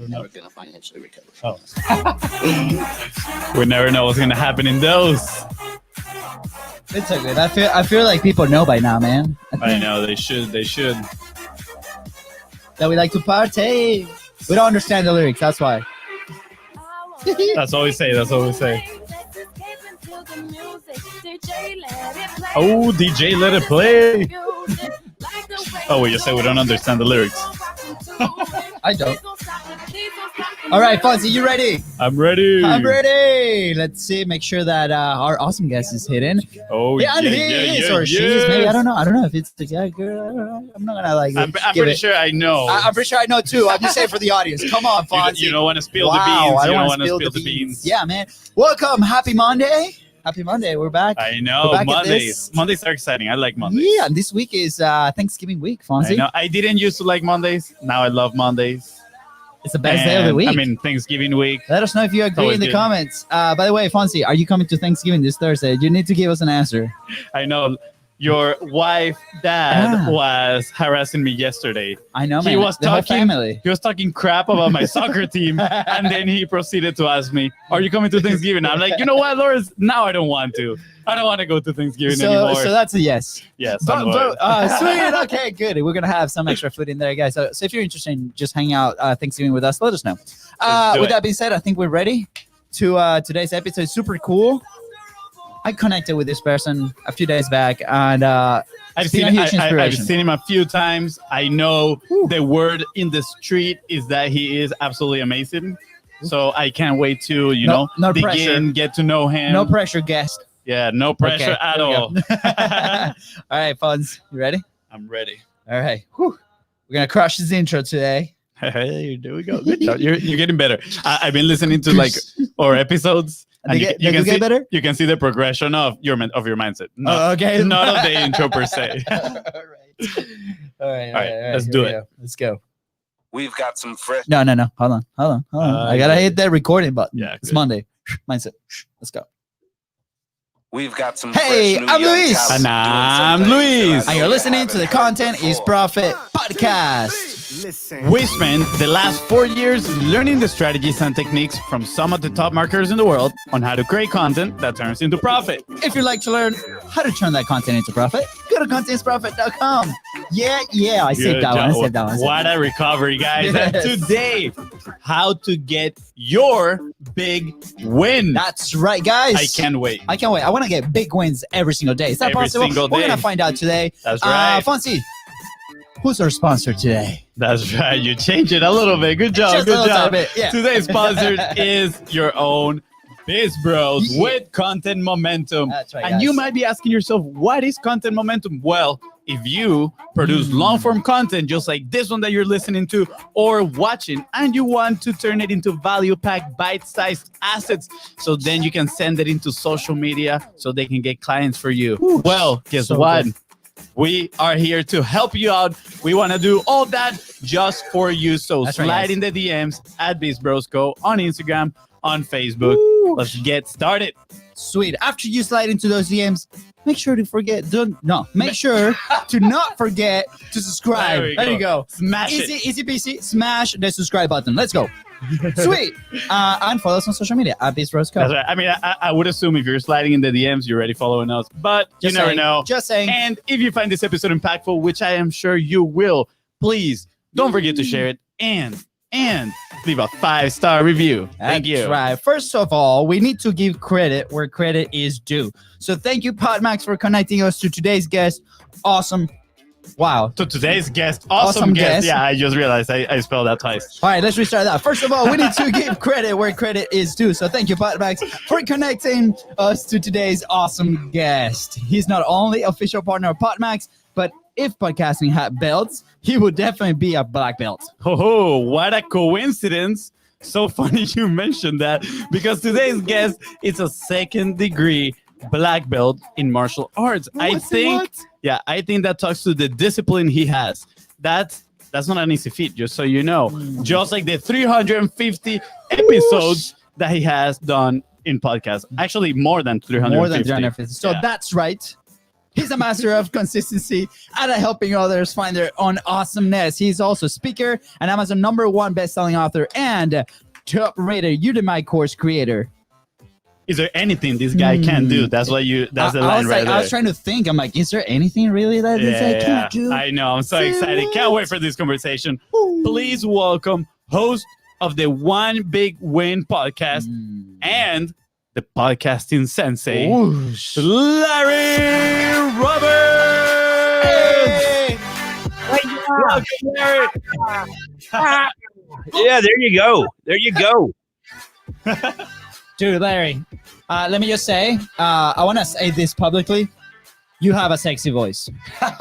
Never gonna financially recover. Oh. We never know what's gonna happen in those. It's so good. I feel like people know by now, man. I know they should. That we like to party. We don't understand the lyrics. That's why. That's all we say. Oh, DJ, let it play. Oh, we just say we don't understand the lyrics. I don't. All right, Fonzie, you ready? I'm ready. Let's see. Make sure that our awesome guest is hidden. Oh, yeah, or she's. Maybe I don't know if it's the guy, girl. I'm not gonna like. I'm pretty sure I know. I'm pretty sure I know too. I'm just saying for the audience. Come on, Fonzie. You don't want to spill the beans. You don't want to spill the beans. Yeah, man. Welcome. Happy Monday. Happy Monday. We're back. I know. Mondays are exciting. I like Mondays. Yeah, and this week is Thanksgiving week, Fonzie. I know. I didn't used to like Mondays. Now I love Mondays. It's the best day of the week. I mean, Thanksgiving week. Let us know if you agree in the comments. By the way, Fonzie, are you coming to Thanksgiving this Thursday? You need to give us an answer. I know. Your dad was harassing me yesterday. I know, man. He was the whole family. He was talking crap about my soccer team, and then he proceeded to ask me, "Are you coming to Thanksgiving?" I'm like, you know what, Lawrence? Now I don't want to. I don't want to go to Thanksgiving anymore. So that's a yes. Yes. Sweet. Okay, good. We're gonna have some extra food in there, guys. So if you're interested in just hanging out Thanksgiving with us, let us know. With that being said, I think we're ready to today's episode. It's super cool. I connected with this person a few days back, and I've seen him a few times. I know the word in the street is that he is absolutely amazing. So I can't wait to, no dig pressure. in, get to know him. No pressure, guest. Yeah, no pressure at all. All right, Fonz, you ready? I'm ready. All right. Whew. We're going to crush this intro today. Hey, there we go. Good job. You're getting better. I've been listening to our episods. And you can see better? You can see the progression of your mindset. Okay. Not of the intro per se. All right. Let's do it. Let's go. We've got some fresh. No. Hold on. I gotta hit that recording button. Yeah, it's Monday. Mindset. Let's go. We've got some. Hey, I'm Luis. And I'm Luis. And you're listening to the Content is Profit podcast. We spent the last 4 years learning the strategies and techniques from some of the top marketers in the world on how to create content that turns into profit. If you'd like to learn how to turn that content into profit, go to contentisprofit.com. Yeah, I saved that one. What a recovery, guys. Yes. And today, how to get your big win. That's right, guys. I can't wait. I want to get big wins every single day. Is that possible? We're going to find out today. That's right. Fonzie, who's our sponsor today? That's right. You changed it a little bit. Good job. Yeah. Today's sponsor is your own Biz Bros with Content Momentum. That's right, and guys. you might be asking yourself, what is Content Momentum? Well, if you produce long-form content just like this one that you're listening to or watching, and you want to turn it into value-packed, bite-sized assets, so then you can send it into social media so they can get clients for you. Ooh, well, guess what? Good. We are here to help you out. We want to do all that just for you. So slide in the DMs at BizBrosCo on Instagram, on Facebook. Ooh. Let's get started. Sweet. After you slide into those DMs, make sure to not forget to subscribe. There you go. Smash it. Easy peasy. Smash the subscribe button. Let's go. Sweet. And follow us on social media at BizBrosCo. That's right. I mean, I would assume if you're sliding in the DMs, you're already following us, but you never know. Just saying. And if you find this episode impactful, which I am sure you will, please don't forget to share it and leave a 5-star review. Thank you. That's right. First of all, we need to give credit where credit is due. So thank you, Podmax, for connecting us to today's guest. Awesome. Wow. To today's guest. Awesome guest. Yeah, I just realized I spelled that twice. All right, let's restart that. First of all, we need to give credit where credit is due. So thank you, Podmax, for connecting us to today's awesome guest. He's not only official partner of Podmax, but if podcasting had belts, he would definitely be a black belt. Oh, what a coincidence. So funny you mentioned that, because today's guest is a 2nd degree black belt in martial arts. I think that talks to the discipline he has. That's not an easy feat, just so you know. Just like the 350 episodes that he has done in podcasts. Actually, more than 350. More than 350. So Yeah. that's right. He's a master of consistency and at helping others find their own awesomeness. He's also a speaker, an Amazon #1 best-selling author, and top-rated Udemy course creator. Is there anything this guy can't do? That's what you. That's the line right there. I was trying to think. I'm like, is there anything really that this guy can't do? I know. I'm so excited. Can't wait for this conversation. Please welcome host of the One Big Win podcast and the podcasting sensei, Larry Roberts. Hey! Welcome, Larry. Yeah, there you go. There you go. Dude, Larry, let me just say, I want to say this publicly. You have a sexy voice.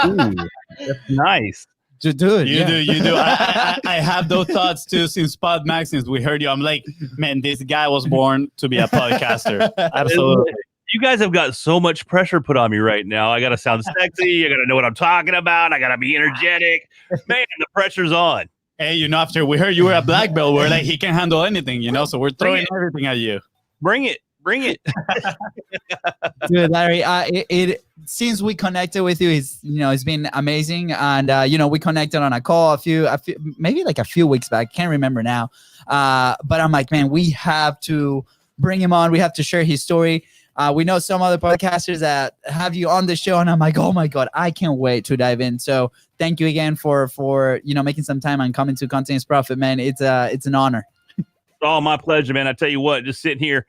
Ooh, that's nice. Dude, You do. I have those thoughts too since Pod Max, since we heard you. I'm like, man, this guy was born to be a podcaster. Absolutely. You guys have got so much pressure put on me right now. I got to sound sexy. I got to know what I'm talking about. I got to be energetic. Man, the pressure's on. Hey, after we heard you were a black belt, we're like, he can handle anything, so we're throwing everything at you. Bring it. Bring it. Dude, Larry, it since we connected with you, it's been amazing, and we connected on a call a few maybe like a few weeks back. Can't remember now, but I'm like, man, we have to bring him on. We have to share his story. We know some other podcasters that have you on the show, and I'm like, oh my god, I can't wait to dive in. So thank you again for making some time and coming to Content is Profit, man. It's an honor. Oh, my pleasure, man. I tell you what, just sitting here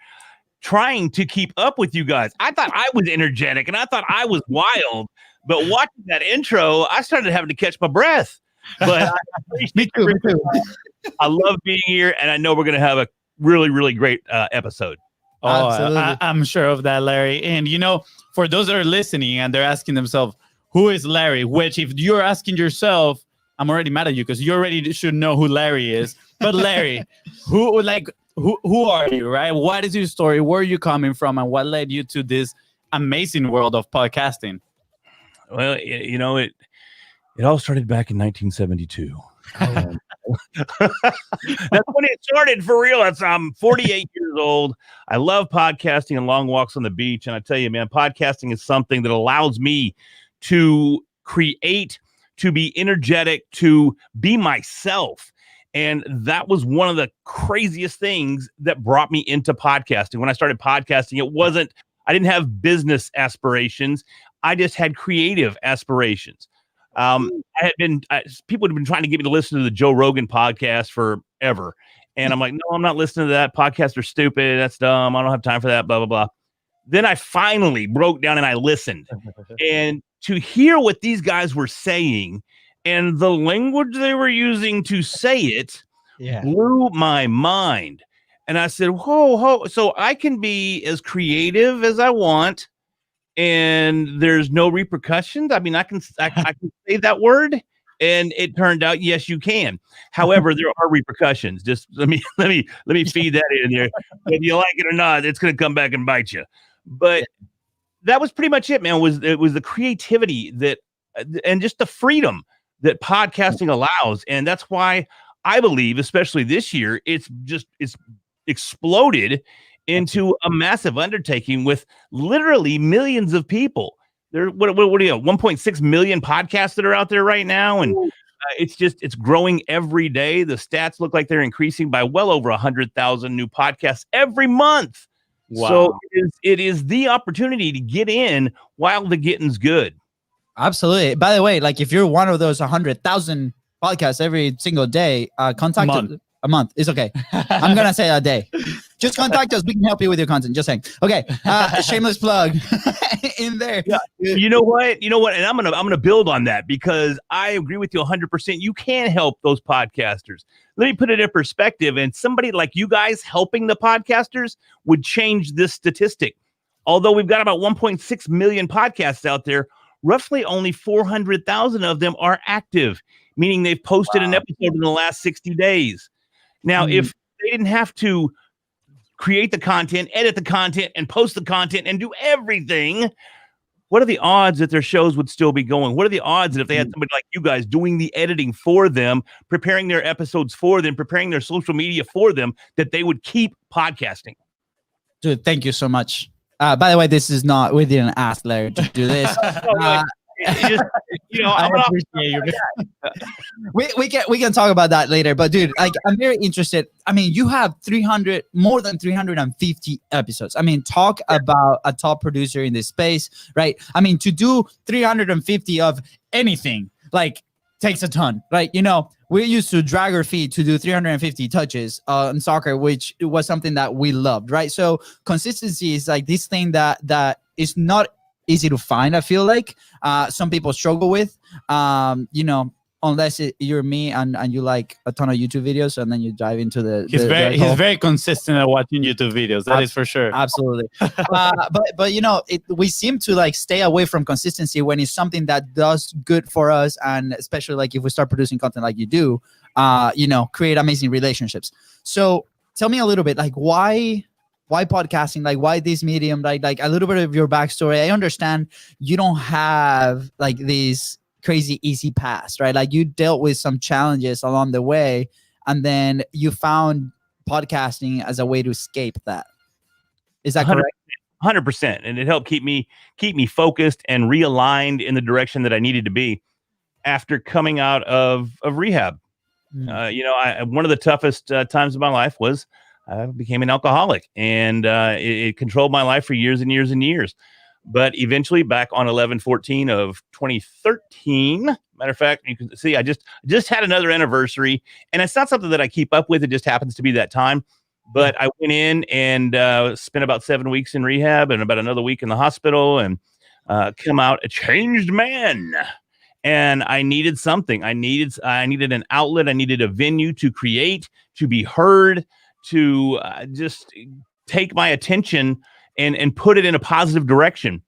trying to keep up with you guys. I thought I was energetic and I thought I was wild, but watching that intro, I started having to catch my breath. But I appreciate Me too. I love being here, and I know we're going to have a really, really great episode. Oh, Absolutely. I'm sure of that, Larry. And for those that are listening and they're asking themselves, who is Larry? Which, if you're asking yourself, I'm already mad at you because you already should know who Larry is. But Larry, who are you, right? What is your story? Where are you coming from? And what led you to this amazing world of podcasting? Well, it all started back in 1972. That's when it started for real. I'm 48 years old. I love podcasting and long walks on the beach. And I tell you, man, podcasting is something that allows me to create, to be energetic, to be myself. And that was one of the craziest things that brought me into podcasting. When I started podcasting, I didn't have business aspirations. I just had creative aspirations. People had been trying to get me to listen to the Joe Rogan podcast forever. And I'm like, no, I'm not listening to that. Podcasts are stupid. That's dumb. I don't have time for that, blah, blah, blah. Then I finally broke down and I listened. And to hear what these guys were saying and the language they were using to say it blew my mind. And I said, whoa, so I can be as creative as I want and there's no repercussions. I mean, I can say that word, and it turned out, yes, you can. However, there are repercussions. Just let me feed that in there. Whether you like it or not, it's going to come back and bite you. But that was pretty much it, man. It was the creativity and just the freedom that podcasting allows, and that's why I believe, especially this year, it's exploded into a massive undertaking with literally millions of people. There, what do you know? 1.6 million podcasts that are out there right now, and it's growing every day. The stats look like they're increasing by well over 100,000 new podcasts every month. Wow. So it is the opportunity to get in while the getting's good. Absolutely. By the way, like if you're one of those 100,000 podcasts every single day, contact us. A month is okay. I'm gonna say a day. Just contact us. We can help you with your content. Just saying. Okay. Shameless plug in there. Yeah. You know what? And I'm gonna build on that because I agree with you 100%. You can help those podcasters. Let me put it in perspective. And somebody like you guys helping the podcasters would change this statistic. Although we've got about 1.6 million podcasts out there, roughly only 400,000 of them are active, meaning they've posted an episode in the last 60 days. Now, if they didn't have to create the content, edit the content, and post the content and do everything, what are the odds that their shows would still be going? What are the odds that if they had somebody like you guys doing the editing for them, preparing their episodes for them, preparing their social media for them, that they would keep podcasting? Dude, thank you so much. By the way, this is not, we didn't ask Larry to do this. It just, I I'm an appreciate you. we can talk about that later. But dude, like, I'm very interested. I mean, you have more than 350 episodes. I mean, talk about a top producer in this space, right? I mean, to do 350 of anything, like, takes a ton, right? We used to drag our feet to do 350 touches in soccer, which was something that we loved, right? So consistency is like this thing that is not easy to find. I feel like some people struggle with, unless you're me and you like a ton of YouTube videos, and then you dive into he's very consistent at watching YouTube videos. That is for sure. Absolutely. but we seem to like stay away from consistency when it's something that does good for us, and especially like if we start producing content like you do, create amazing relationships. So tell me a little bit, like, why podcasting? Like, why this medium? Like a little bit of your backstory. I understand you don't have like these crazy easy paths, right? Like, you dealt with some challenges along the way, and then you found podcasting as a way to escape that. Is that correct? 100%. And it helped keep me focused and realigned in the direction that I needed to be after coming out of rehab. One of the toughest times of my life was I became an alcoholic, and it controlled my life for years and years and years. But eventually, back on 11/14 of 2013, matter of fact, you can see I just had another anniversary, and it's not something that I keep up with. It just happens to be that time. But I went in and spent about 7 weeks in rehab and about another week in the hospital, and come out a changed man. And I needed something. I needed an outlet. I needed a venue to create, to be heard, to just take my attention and put it in a positive direction.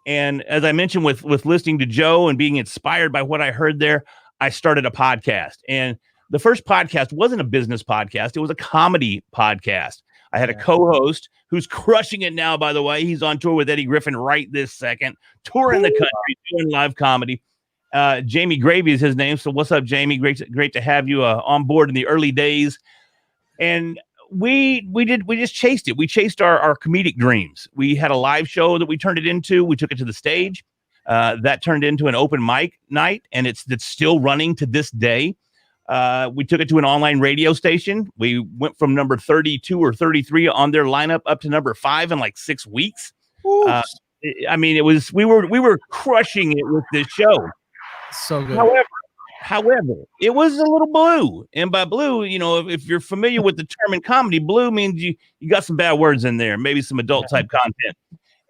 And as I mentioned, with listening to Joe and being inspired by what I heard there, I started a podcast. And the first podcast wasn't a business podcast. It was a comedy podcast. I had a co-host who's crushing it now, by the way. He's on tour with Eddie Griffin right this second, touring the country, doing live comedy. Jamie Gravy is his name. So what's up, Jamie? Great to have you on board in the early days. And we just chased it. We chased our comedic dreams. We had a live show that we turned it into. We took it to the stage. That turned into an open mic night, and it's still running to this day. We took it to an online radio station. We went from number 32 or 33 on their lineup up to number 5 in like 6 weeks. We were crushing it with this show. So good. However, it was a little blue. And by blue, if you're familiar with the term in comedy, blue means you got some bad words in there, maybe some adult type content.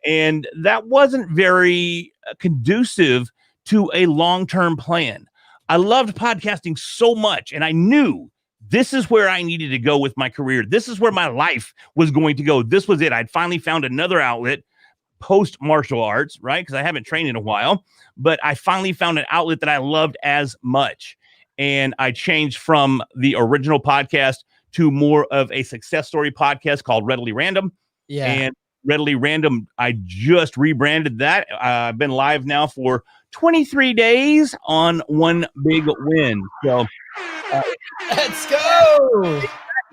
And that wasn't very conducive to a long-term plan. I loved podcasting so much, and I knew this is where I needed to go with my career. This is where my life was going to go. This was it. I'd finally found another outlet post martial arts, right? Because I haven't trained in a while, but I finally found an outlet that I loved as much. And I changed from the original podcast to more of a success story podcast called Readily Random. Yeah. And Readily Random, I just rebranded that. I've been live now for 23 days on One Big Win. So let's go.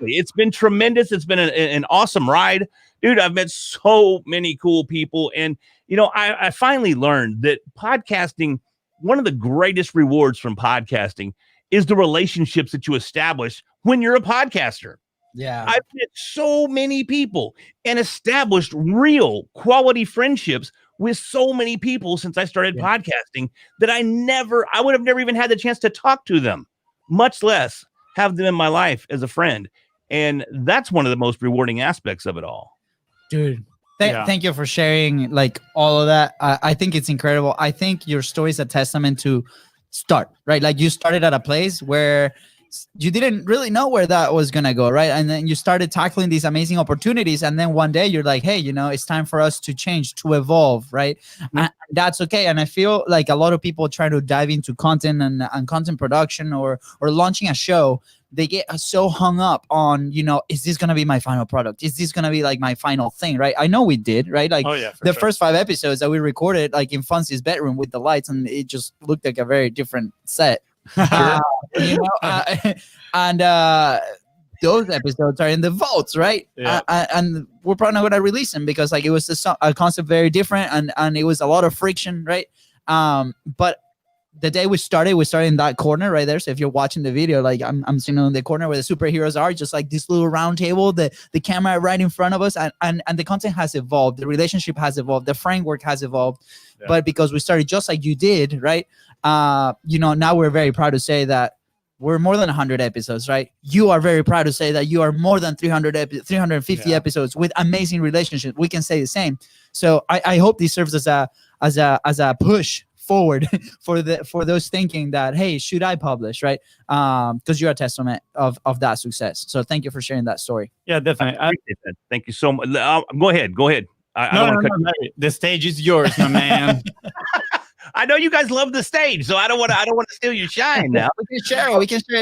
It's been tremendous. It's been an awesome ride. Dude, I've met so many cool people. And, I finally learned that podcasting, one of the greatest rewards from podcasting is the relationships that you establish when you're a podcaster. Yeah. I've met so many people and established real quality friendships with so many people since I started podcasting that I would have never even had the chance to talk to them, much less have them in my life as a friend. And that's one of the most rewarding aspects of it all. Dude, thank you for sharing like all of that. I think it's incredible. I think your story is a testament to start, right? Like, you started at a place where you didn't really know where that was going to go, right? And then you started tackling these amazing opportunities. And then one day you're like, hey, it's time for us to change, to evolve, right? Mm-hmm. And that's okay. And I feel like a lot of people try to dive into content and content production or launching a show. They get so hung up on, is this going to be my final product? Is this going to be like my final thing, right? I know we did, right? Like first 5 episodes that we recorded like in Fonzie's bedroom with the lights, and it just looked like a very different set. those episodes are in the vaults, right? Yeah. And we're probably not going to release them because like it was a concept very different and it was a lot of friction, right? But the day we started in that corner right there. So if you're watching the video, like I'm sitting in the corner where the superheroes are, just like this little round table, the camera right in front of us, and the content has evolved, the relationship has evolved, the framework has evolved. Yeah. But because we started just like you did, right? Now we're very proud to say that we're more than 100 episodes, right? You are very proud to say that you are more than 350 episodes with amazing relationships. We can say the same. So I hope this serves as a push forward for those thinking that, hey, should I publish, right? Because you're a testament of that success. So thank you for sharing that story. Yeah, definitely. Thank you so much. Go ahead. I don't want to cut you. The stage is yours, my man. I know you guys love the stage, so I don't want to steal your shine now. We can share.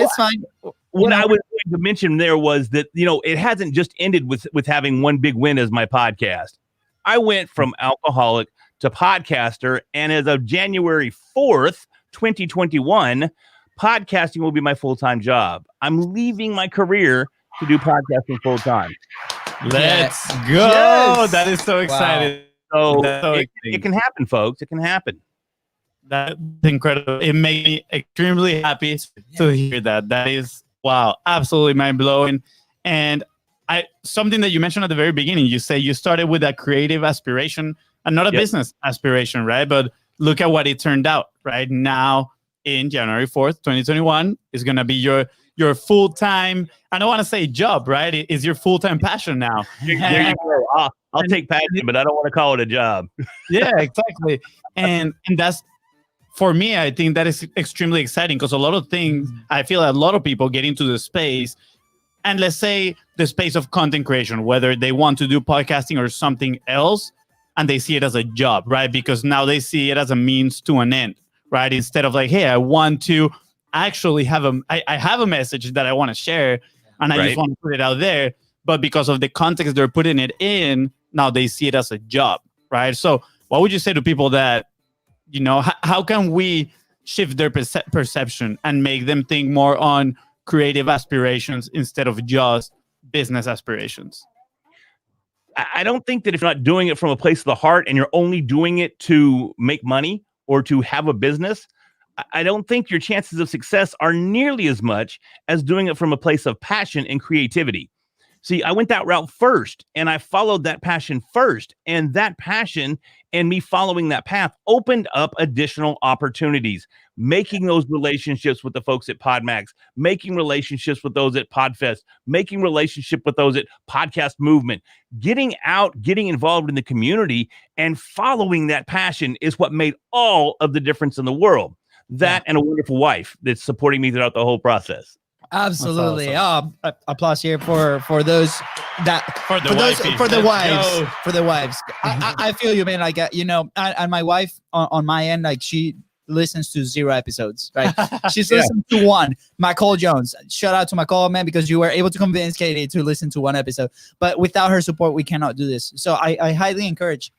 It's fine. What I was going to mention there was that, it hasn't just ended with having one big win as my podcast. I went from alcoholic to podcaster, and as of January 4th, 2021, podcasting will be my full-time job. I'm leaving my career to do podcasting full-time. Let's go. Yes. That is so exciting. Wow. So it can happen, folks. It can happen. That's incredible. It made me extremely happy to hear that. That is, wow, absolutely mind-blowing. And something that you mentioned at the very beginning, you say you started with a creative aspiration and not a business aspiration, right? But look at what it turned out, right? Now, in January 4th, 2021, is going to be your full-time, I don't want to say job, right? It is your full-time passion now. There you go. I'll take passion, but I don't want to call it a job. Yeah, exactly. And that's, for me, I think that is extremely exciting because a lot of things, I feel a lot of people get into the space, and let's say the space of content creation, whether they want to do podcasting or something else, and they see it as a job, right? Because now they see it as a means to an end, right? Instead of like, hey, I want to actually I have a message that I want to share, and I just want to put it out there. But because of the context they're putting it in, now they see it as a job, right? So what would you say to people that, how can we shift their perception and make them think more on creative aspirations instead of just business aspirations? I don't think that if you're not doing it from a place of the heart and you're only doing it to make money or to have a business, I don't think your chances of success are nearly as much as doing it from a place of passion and creativity. See, I went that route first, and I followed that passion first, and that passion and me following that path opened up additional opportunities, making those relationships with the folks at PodMax, making relationships with those at PodFest, making relationship with those at Podcast Movement, getting out, getting involved in the community, and following that passion is what made all of the difference in the world. That and a wonderful wife that's supporting me throughout the whole process. Absolutely. Awesome. Applause here for those for the wives. I feel you, man. Like and my wife on my end, like she listens to 0 episodes, right? She's listened to one. Michael Jones. Shout out to Michael, man, because you were able to convince Katie to listen to 1 episode. But without her support, we cannot do this. So I highly encourage,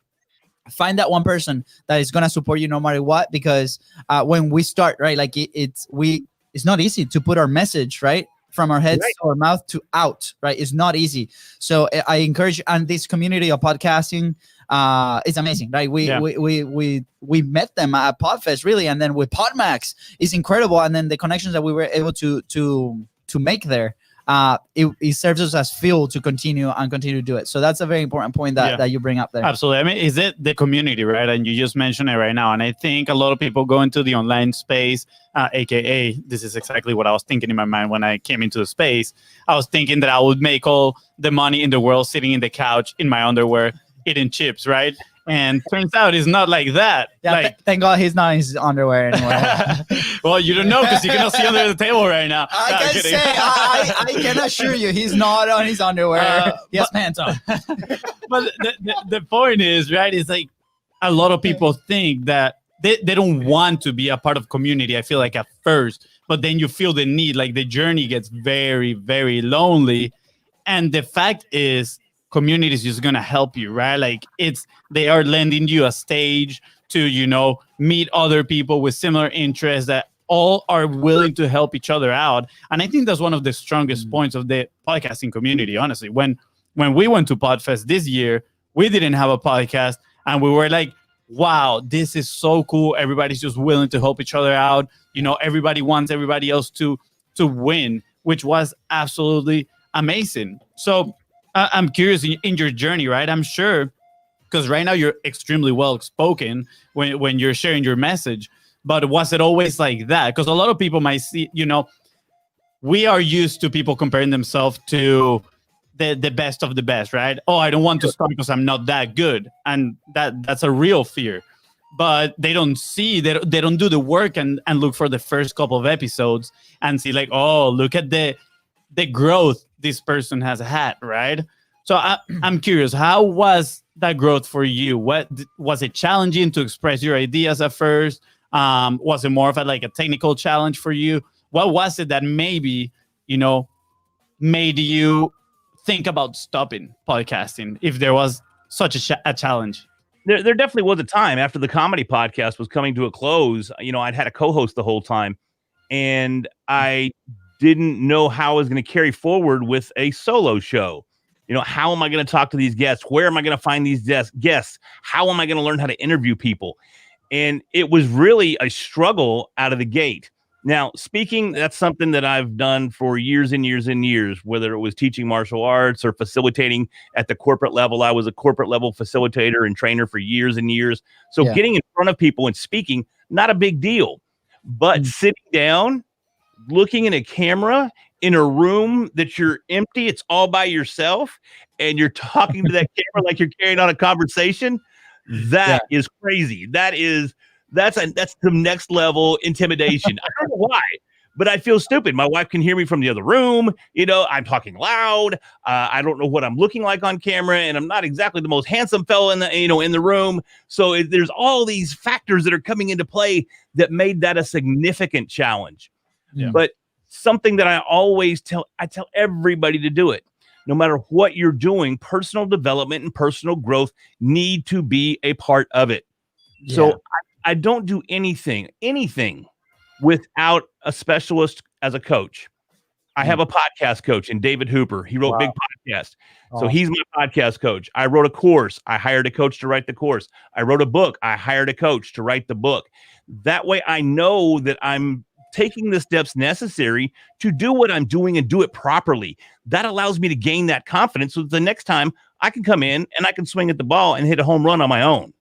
find that one person that is gonna support you no matter what. Because when we start, right, like it's not easy to put our message right from our heads to our mouth to out, right? It's not easy. So I encourage, and this community of podcasting is amazing, right? We met them at PodFest, really, and then with PodMax is incredible, and then the connections that we were able to make there. It serves us as fuel to continue to do it. So that's a very important point that you bring up there. Absolutely. I mean, is it the community, right? And you just mentioned it right now. And I think a lot of people go into the online space, AKA, this is exactly what I was thinking in my mind when I came into the space. I was thinking that I would make all the money in the world sitting in the couch in my underwear, eating chips, right? And turns out it's not like that. Yeah, like, thank God he's not in his underwear anymore. Well, you don't know because you cannot see under the table right now. I can assure you he's not on his underwear. He has pants on. But the point is, right, is like a lot of people think that they don't want to be a part of community, I feel like, at first. But then you feel the need, like the journey gets very, very lonely. And the fact is, community is just going to help you, right? Like they are lending you a stage to, meet other people with similar interests that all are willing to help each other out. And I think that's one of the strongest points of the podcasting community, honestly. When we went to Podfest this year, we didn't have a podcast, and we were like, wow, this is so cool. Everybody's just willing to help each other out. Everybody wants everybody else to win, which was absolutely amazing. So I'm curious in your journey, right? I'm sure, because right now you're extremely well spoken when you're sharing your message. But was it always like that? Because a lot of people might see, we are used to people comparing themselves to the best of the best, right? Oh, I don't want to start because I'm not that good. And that's a real fear. But they don't see, they don't do the work and look for the first couple of episodes and see like, oh, look at the growth this person has had, right? So I'm curious, how was that growth for you? What was it challenging to express your ideas at first? Was it more of a technical challenge for you? What was it that maybe, made you think about stopping podcasting if there was such a challenge? There definitely was a time after the comedy podcast was coming to a close. I'd had a co-host the whole time, and I didn't know how I was going to carry forward with a solo show. How am I going to talk to these guests? Where am I going to find these guests? How am I going to learn how to interview people? And it was really a struggle out of the gate. Now, speaking, that's something that I've done for years and years and years, whether it was teaching martial arts or facilitating at the corporate level. I was a corporate level facilitator and trainer for years and years. So getting in front of people and speaking, not a big deal. But sitting down, looking in a camera in a room that you're empty, it's all by yourself, and you're talking to that camera like you're carrying on a conversation, that is crazy. That's the next level intimidation. I don't know why, but I feel stupid. My wife can hear me from the other room. I'm talking loud. I don't know what I'm looking like on camera, and I'm not exactly the most handsome fellow in the room. So there's all these factors that are coming into play that made that a significant challenge. Yeah. But something that I always tell everybody to do it. No matter what you're doing, personal development and personal growth need to be a part of it. Yeah. So I don't do anything without a specialist as a coach. I have a podcast coach in David Hooper. He wrote Big Podcast. So he's my podcast coach. I wrote a course. I hired a coach to write the course. I wrote a book. I hired a coach to write the book. That way I know that I'm taking the steps necessary to do what I'm doing and do it properly. That allows me to gain that confidence so that the next time I can come in and I can swing at the ball and hit a home run on my own.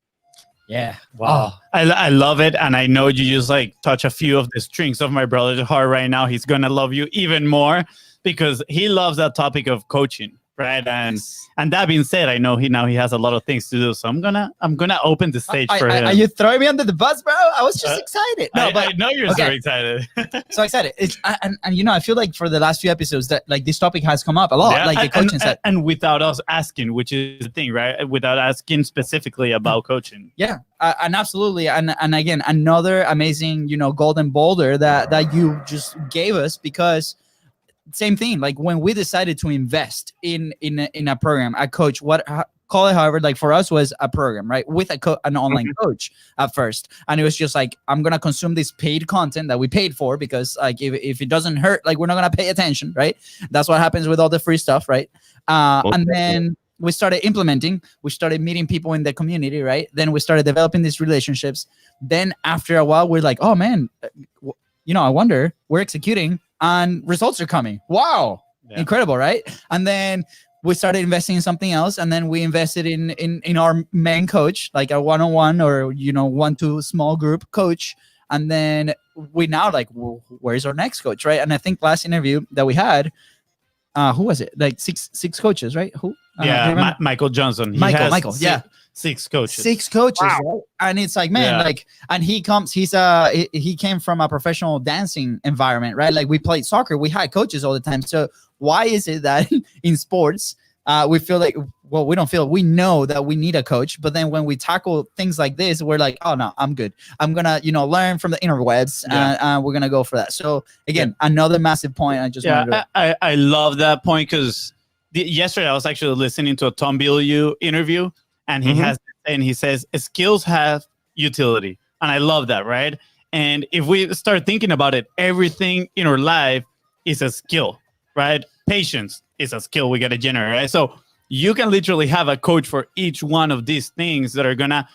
Yeah. Wow. I love it. And I know you just touch a few of the strings of my brother's heart right now. He's going to love you even more because he loves that topic of coaching. Right. And that being said, I know he has a lot of things to do. So I'm gonna open the stage for him. Are you throwing me under the bus, bro? I was just excited. No, but I know you're so excited. So excited. And I feel like for the last few episodes that this topic has come up a lot, the coaching side. And without us asking, which is the thing, right? Without asking specifically about coaching. Yeah. And absolutely. And again, another amazing, golden boulder that you just gave us, because same thing, when we decided to invest in a program, a coach, call it however, for us was a program, right? With an online coach at first. And it was just I'm going to consume this paid content that we paid for, because if it doesn't hurt, we're not going to pay attention, right? That's what happens with all the free stuff, right? And then we started implementing, we started meeting people in the community, right? Then we started developing these relationships. Then after a while, we're like, oh man, I wonder, we're executing and results are coming. Wow. Yeah. Incredible, right? And then we started investing in something else, and then we invested in our main coach, a one-on-one or 1-2 small group coach. And then we now where's our next coach, right? And I think last interview that we had, who was it? Six coaches, right? Who? Michael Johnson. Michael. Six coaches. Wow. Right? And it's and he came from a professional dancing environment, right? We played soccer, we had coaches all the time. So why is it that in sports, we feel we know that we need a coach, but then when we tackle things like this, we're like, oh no, I'm good. I'm gonna, learn from the interwebs, and we're gonna go for that. So again, another massive point. I love that point, because yesterday I was actually listening to a Tom Bilyeu interview, and he says skills have utility, and I love that, right? And if we start thinking about it, everything in our life is a skill, right? Patience is a skill we got to generate, right? So you can literally have a coach for each one of these things that are gonna,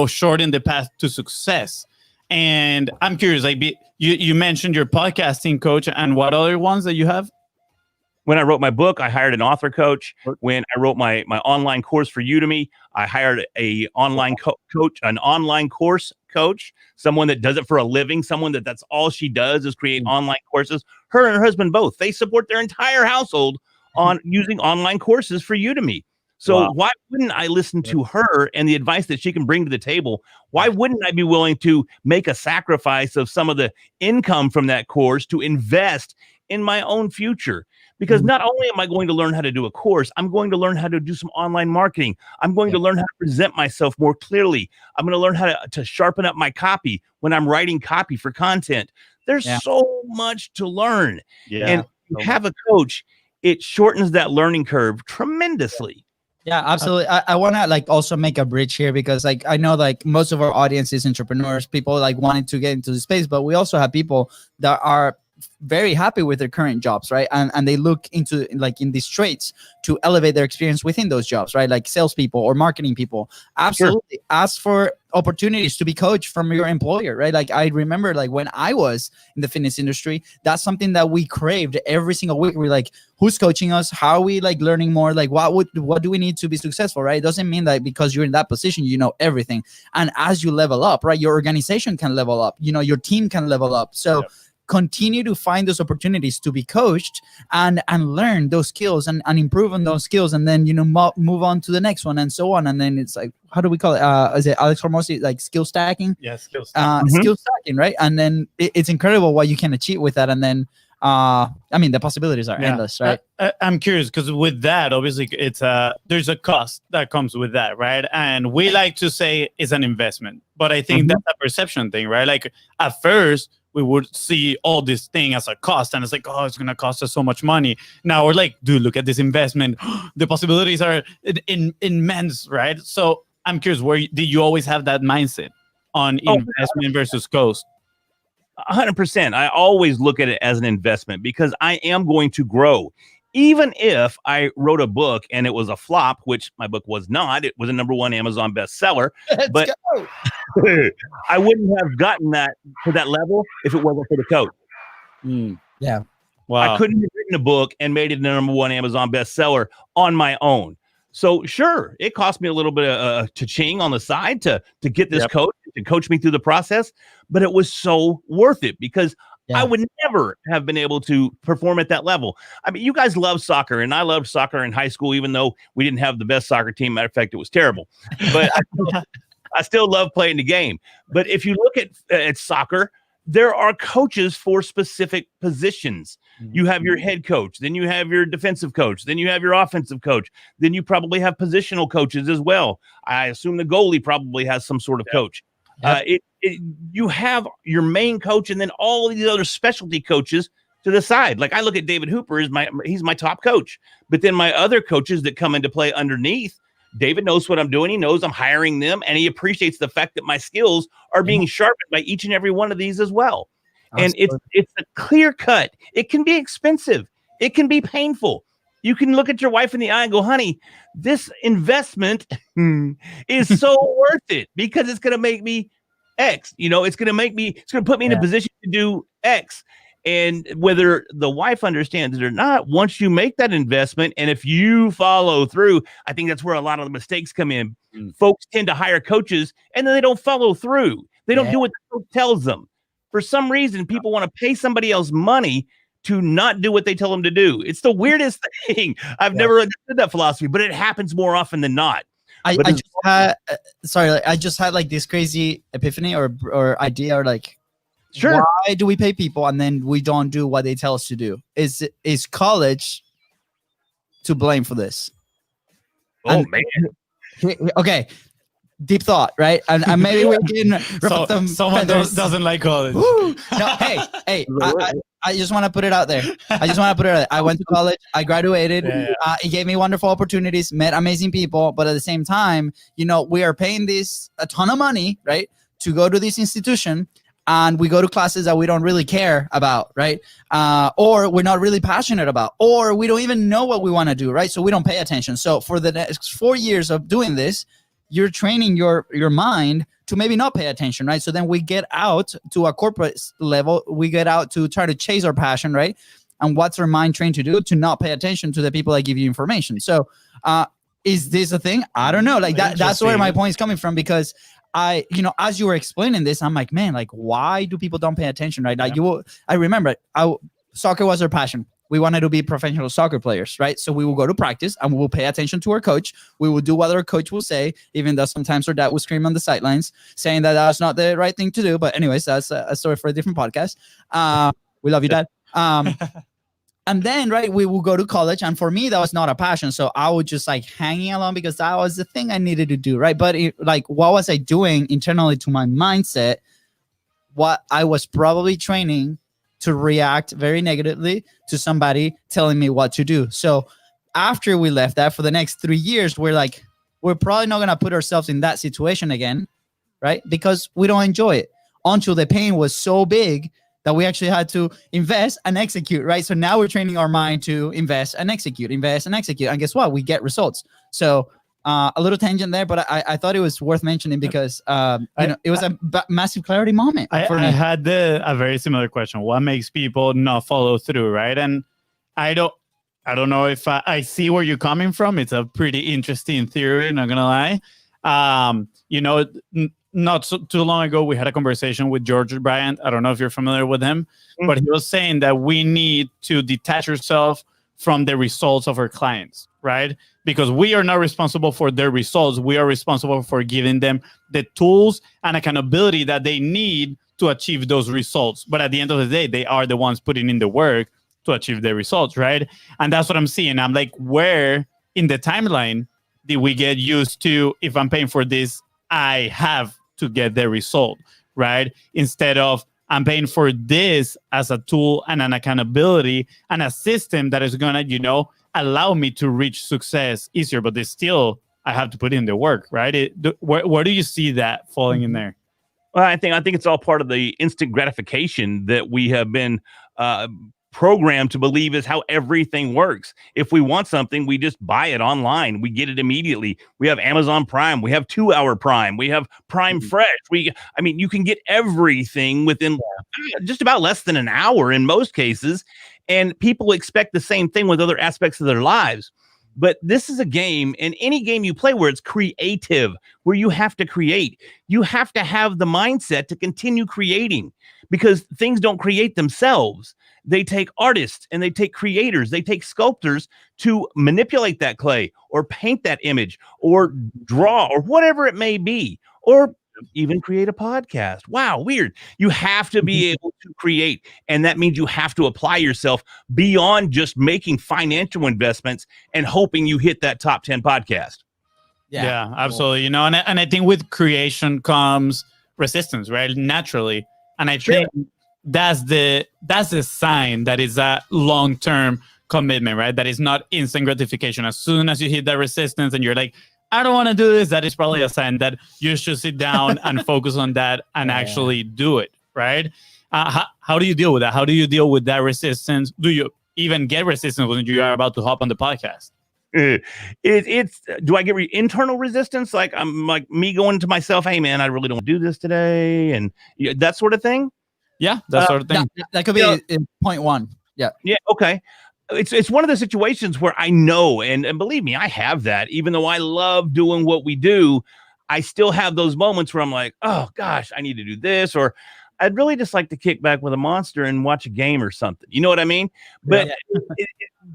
shorten the path to success. And I'm curious, like you mentioned your podcasting coach, and what other ones that you have? When I wrote my book, I hired an author coach. When I wrote my online course for Udemy, I hired a online coach, an online course coach, someone that does it for a living, someone that's all she does is create online courses. Her and her husband both, they support their entire household on using online courses for Udemy. So why wouldn't I listen to her and the advice that she can bring to the table? Why wouldn't I be willing to make a sacrifice of some of the income from that course to invest in my own future? Because not only am I going to learn how to do a course, I'm going to learn how to do some online marketing. I'm going to learn how to present myself more clearly. I'm going to learn how to sharpen up my copy when I'm writing copy for content. There's so much to learn. And you have a coach, it shortens that learning curve tremendously. Yeah, absolutely. I want to also make a bridge here, because I know most of our audience is entrepreneurs, people wanting to get into the space, but we also have people that are very happy with their current jobs, right? And they look into in these traits to elevate their experience within those jobs, right? Like salespeople or marketing people. Absolutely. Ask for opportunities to be coached from your employer, right? I remember when I was in the fitness industry, that's something that we craved every single week. We're like, who's coaching us? How are we learning more? What do we need to be successful, right? It doesn't mean that because you're in that position, you know everything. And as you level up, right, your organization can level up, your team can level up. So continue to find those opportunities to be coached and learn those skills and improve on those skills, and then move on to the next one and so on. And then it's how do we call it? Is it Alex Hormozy, skill stacking? Yeah, skill stacking. Skill stacking, right? And then it's incredible what you can achieve with that. And then the possibilities are endless, right? I'm curious, because with that, obviously, it's there's a cost that comes with that, right? And we like to say it's an investment, but I think that's a perception thing, right? At first, we would see all this thing as a cost, and it's it's going to cost us so much money. Now we're dude, look at this investment. The possibilities are immense, right? So I'm curious, did you always have that mindset on investment versus cost? 100%. I always look at it as an investment, because I am going to grow. Even if I wrote a book and it was a flop, which my book was not, it was a #1 Amazon bestseller. But I wouldn't have gotten that to that level if it wasn't for the coach. Yeah. Wow. I couldn't have written a book and made it a #1 Amazon bestseller on my own. So sure, it cost me a little bit of cha-ching on the side to get this coach to coach me through the process, but it was so worth it, because I would never have been able to perform at that level. I mean, you guys love soccer, and I loved soccer in high school, even though we didn't have the best soccer team. Matter of fact, it was terrible. But I still love playing the game. But if you look at soccer, there are coaches for specific positions. You have your head coach, then you have your defensive coach, then you have your offensive coach, then you probably have positional coaches as well. I assume the goalie probably has some sort of coach. You have your main coach, and then all of these other specialty coaches to the side. I look at David Hooper he's my top coach, but then my other coaches that come into play underneath, David knows what I'm doing. He knows I'm hiring them, and he appreciates the fact that my skills are being sharpened by each and every one of these as well. Absolutely. And it's a clear cut. It can be expensive. It can be painful. You can look at your wife in the eye and go, honey, this investment is so worth it, because it's going to make me X. It's going to put me in a position to do X. And whether the wife understands it or not, once you make that investment, and if you follow through, I think that's where a lot of the mistakes come in. Folks tend to hire coaches, and then they don't follow through. They don't do what the coach tells them. For some reason, people want to pay somebody else money to not do what they tell them to do. It's the weirdest thing. I've never understood that philosophy, but it happens more often than not. I just had this crazy epiphany or idea, or sure, why do we pay people and then we don't do what they tell us to do? Is college to blame for this? Oh, man. Okay. Deep thought, right? And maybe we can someone doesn't like college. No, hey, I just want to put it out there. I went to college. I graduated. It gave me wonderful opportunities, met amazing people. But at the same time, we are paying this a ton of money, right, to go to this institution. and we go to classes that we don't really care about, right? Or we're not really passionate about, or we don't even know what we want to do, right? So we don't pay attention. So for the next 4 years of doing this, you're training your mind to maybe not pay attention, right? So then we get out to a corporate level, we get out to try to chase our passion, right? And what's our mind trained to do? To not pay attention to the people that give you information. So is this a thing? I don't know. Like that's where my point is coming from, because as you were explaining this, I'm like, man, like, why do people don't pay attention, right? Like I remember soccer was our passion. We wanted to be professional soccer players, right? So we will go to practice and we will pay attention to our coach. We will do what our coach will say, even though sometimes our dad will scream on the sidelines saying that that's not the right thing to do. But anyways, that's a story for a different podcast. We love you, Dad. And then, right, we will go to college. And for me, that was not a passion. So I was just like hanging along because that was the thing I needed to do, right? But what was I doing internally to my mindset? What I was probably training to react very negatively to somebody telling me what to do. So after we left that, for the next 3 years, we're probably not going to put ourselves in that situation again, right? Because we don't enjoy it, until the pain was so big that we actually had to invest and execute, right? So now we're training our mind to invest and execute. And guess what? We get results. So a little tangent there, but I thought it was worth mentioning because it was a massive clarity moment. I had a very similar question. What makes people not follow through, right? And I don't know if I see where you're coming from. It's a pretty interesting theory, not gonna lie. Not too long ago, we had a conversation with George Bryant. I don't know if you're familiar with him, but he was saying that we need to detach ourselves from the results of our clients, right? Because we are not responsible for their results. We are responsible for giving them the tools and accountability that they need to achieve those results. But at the end of the day, they are the ones putting in the work to achieve the results, right? And that's what I'm seeing. I'm like, where in the timeline did we get used to, if I'm paying for this, I have to get the result, right? Instead of, I'm paying for this as a tool and an accountability and a system that is going to, allow me to reach success easier, but I have to put in the work, right? Where do you see that falling in there? Well, I think it's all part of the instant gratification that we have been programmed to believe is how everything works. If we want something, we just buy it online. We get it immediately. We have Amazon Prime. We have 2-hour Prime. We have Prime Fresh. You can get everything within just about less than an hour in most cases. And people expect the same thing with other aspects of their lives. But this is a game, and any game you play where it's creative, where you have to create, you have to have the mindset to continue creating, because things don't create themselves. They take artists and they take creators, they take sculptors to manipulate that clay or paint that image or draw or whatever it may be, or even create a podcast. Wow, weird. You have to be able to create, and that means you have to apply yourself beyond just making financial investments and hoping you hit that top 10 podcast. Yeah, absolutely. And I think with creation comes resistance, right? Naturally. And I think that's the sign that is a long-term commitment, right? That is not instant gratification. As soon as you hit that resistance and you're like, I don't want to do this, that is probably a sign that you should sit down and focus on that and actually do it, right? How do you deal with that? How do you deal with that resistance? Do you even get resistance when you are about to hop on the podcast? Do I get internal resistance? Like I'm like me going to myself, hey man, I really don't do this today, and that sort of thing. Yeah, that sort of thing. That could be in point one. Yeah. Yeah. Okay. It's one of the situations where I know, and believe me, I have that. Even though I love doing what we do, I still have those moments where I'm like, oh gosh, I need to do this, or I'd really just like to kick back with a monster and watch a game or something. You know what I mean? But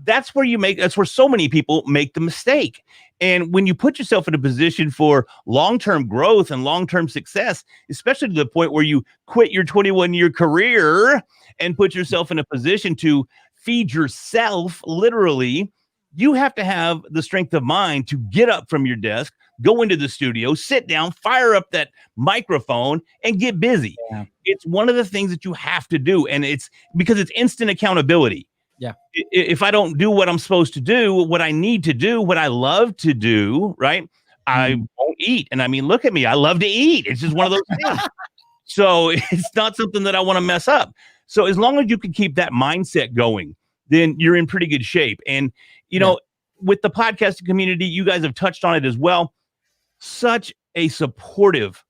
that's where so many people make the mistake. And when you put yourself in a position for long-term growth and long-term success, especially to the point where you quit your 21-year career and put yourself in a position to feed yourself, literally, you have to have the strength of mind to get up from your desk, go into the studio, sit down, fire up that microphone, and get busy. Yeah. It's one of the things that you have to do. And it's because it's instant accountability. Yeah. If I don't do what I'm supposed to do, what I need to do, what I love to do, right? I won't eat. And I mean, look at me. I love to eat. It's just one of those things. So it's not something that I want to mess up. So as long as you can keep that mindset going, then you're in pretty good shape. And, you know, with the podcasting community, you guys have touched on it as well. Such a supportive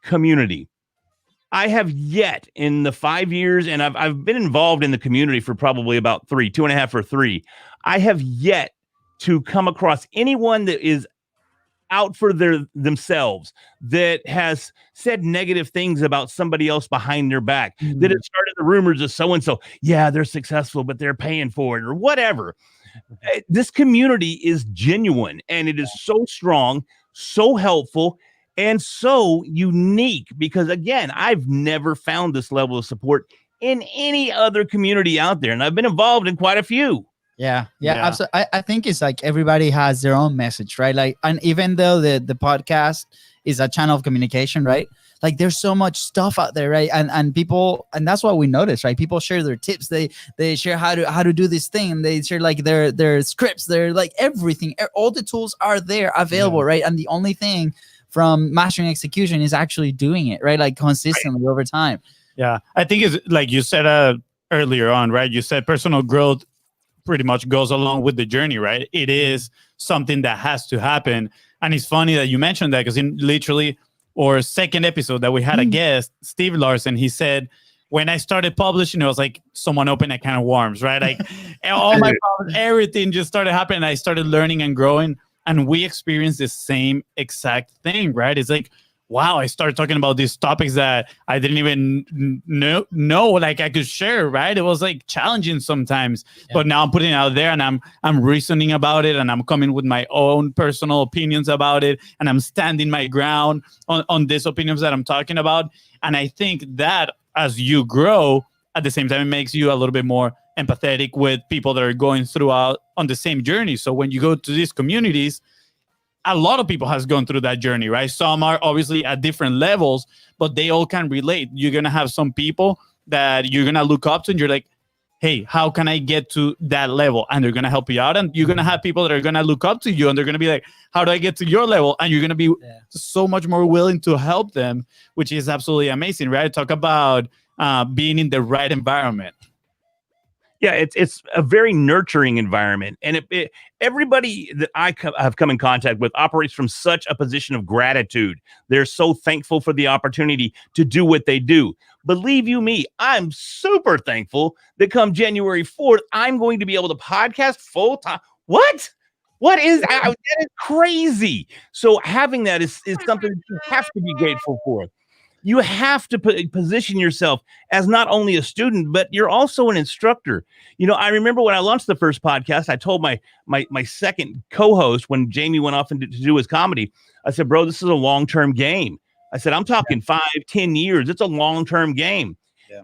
community. I have yet in the 5 years, and I've been involved in the community for probably about 2.5 or 3. I have yet to come across anyone that is out for themselves, that has said negative things about somebody else behind their back, that has started the rumors of so-and-so. Yeah, they're successful, but they're paying for it or whatever. This community is genuine, and it is so strong, so helpful, and so unique, because again, I've never found this level of support in any other community out there. And I've been involved in quite a few. Yeah, absolutely. I think it's like everybody has their own message, right? Like, and even though the podcast is a channel of communication, right? Like, there's so much stuff out there, right? And people, and that's what we notice, right? People share their tips. They share how to do this thing. And they share like their scripts. They're like everything. All the tools are there available, right? And the only thing from mastering execution is actually doing it, right? Like consistently over time. Yeah, I think it's like you said earlier on, right? You said personal growth pretty much goes along with the journey, right? It is something that has to happen. And it's funny that you mentioned that, because in literally our second episode that we had a guest, Steve Larson, he said, when I started publishing, it was like someone opened a can of worms, right? Like all my problems, everything just started happening. I started learning and growing, and we experienced the same exact thing, right? It's like, wow, I started talking about these topics that I didn't even know like I could share, right? It was like challenging sometimes, but now I'm putting it out there, and I'm reasoning about it, and I'm coming with my own personal opinions about it, and I'm standing my ground on these opinions that I'm talking about. And I think that as you grow, at the same time, it makes you a little bit more empathetic with people that are going throughout on the same journey. So when you go to these communities, a lot of people has gone through that journey, right? Some are obviously at different levels, but they all can relate. You're going to have some people that you're going to look up to, and you're like, hey, how can I get to that level? And they're going to help you out. And you're going to have people that are going to look up to you, and they're going to be like, how do I get to your level? And you're going to be so much more willing to help them, which is absolutely amazing, right? Talk about being in the right environment. Yeah, it's a very nurturing environment, and everybody that I have come in contact with operates from such a position of gratitude. They're so thankful for the opportunity to do what they do. Believe you me, I'm super thankful that come January 4th, I'm going to be able to podcast full time. What? What is that? That is crazy. So having that is something that you have to be grateful for. You have to position yourself as not only a student, but you're also an instructor. You know, I remember when I launched the first podcast, I told my second co-host, when Jamie went off to do his comedy, I said, bro, this is a long-term game. I said, I'm talking 5-10 years. It's a long-term game. Yeah.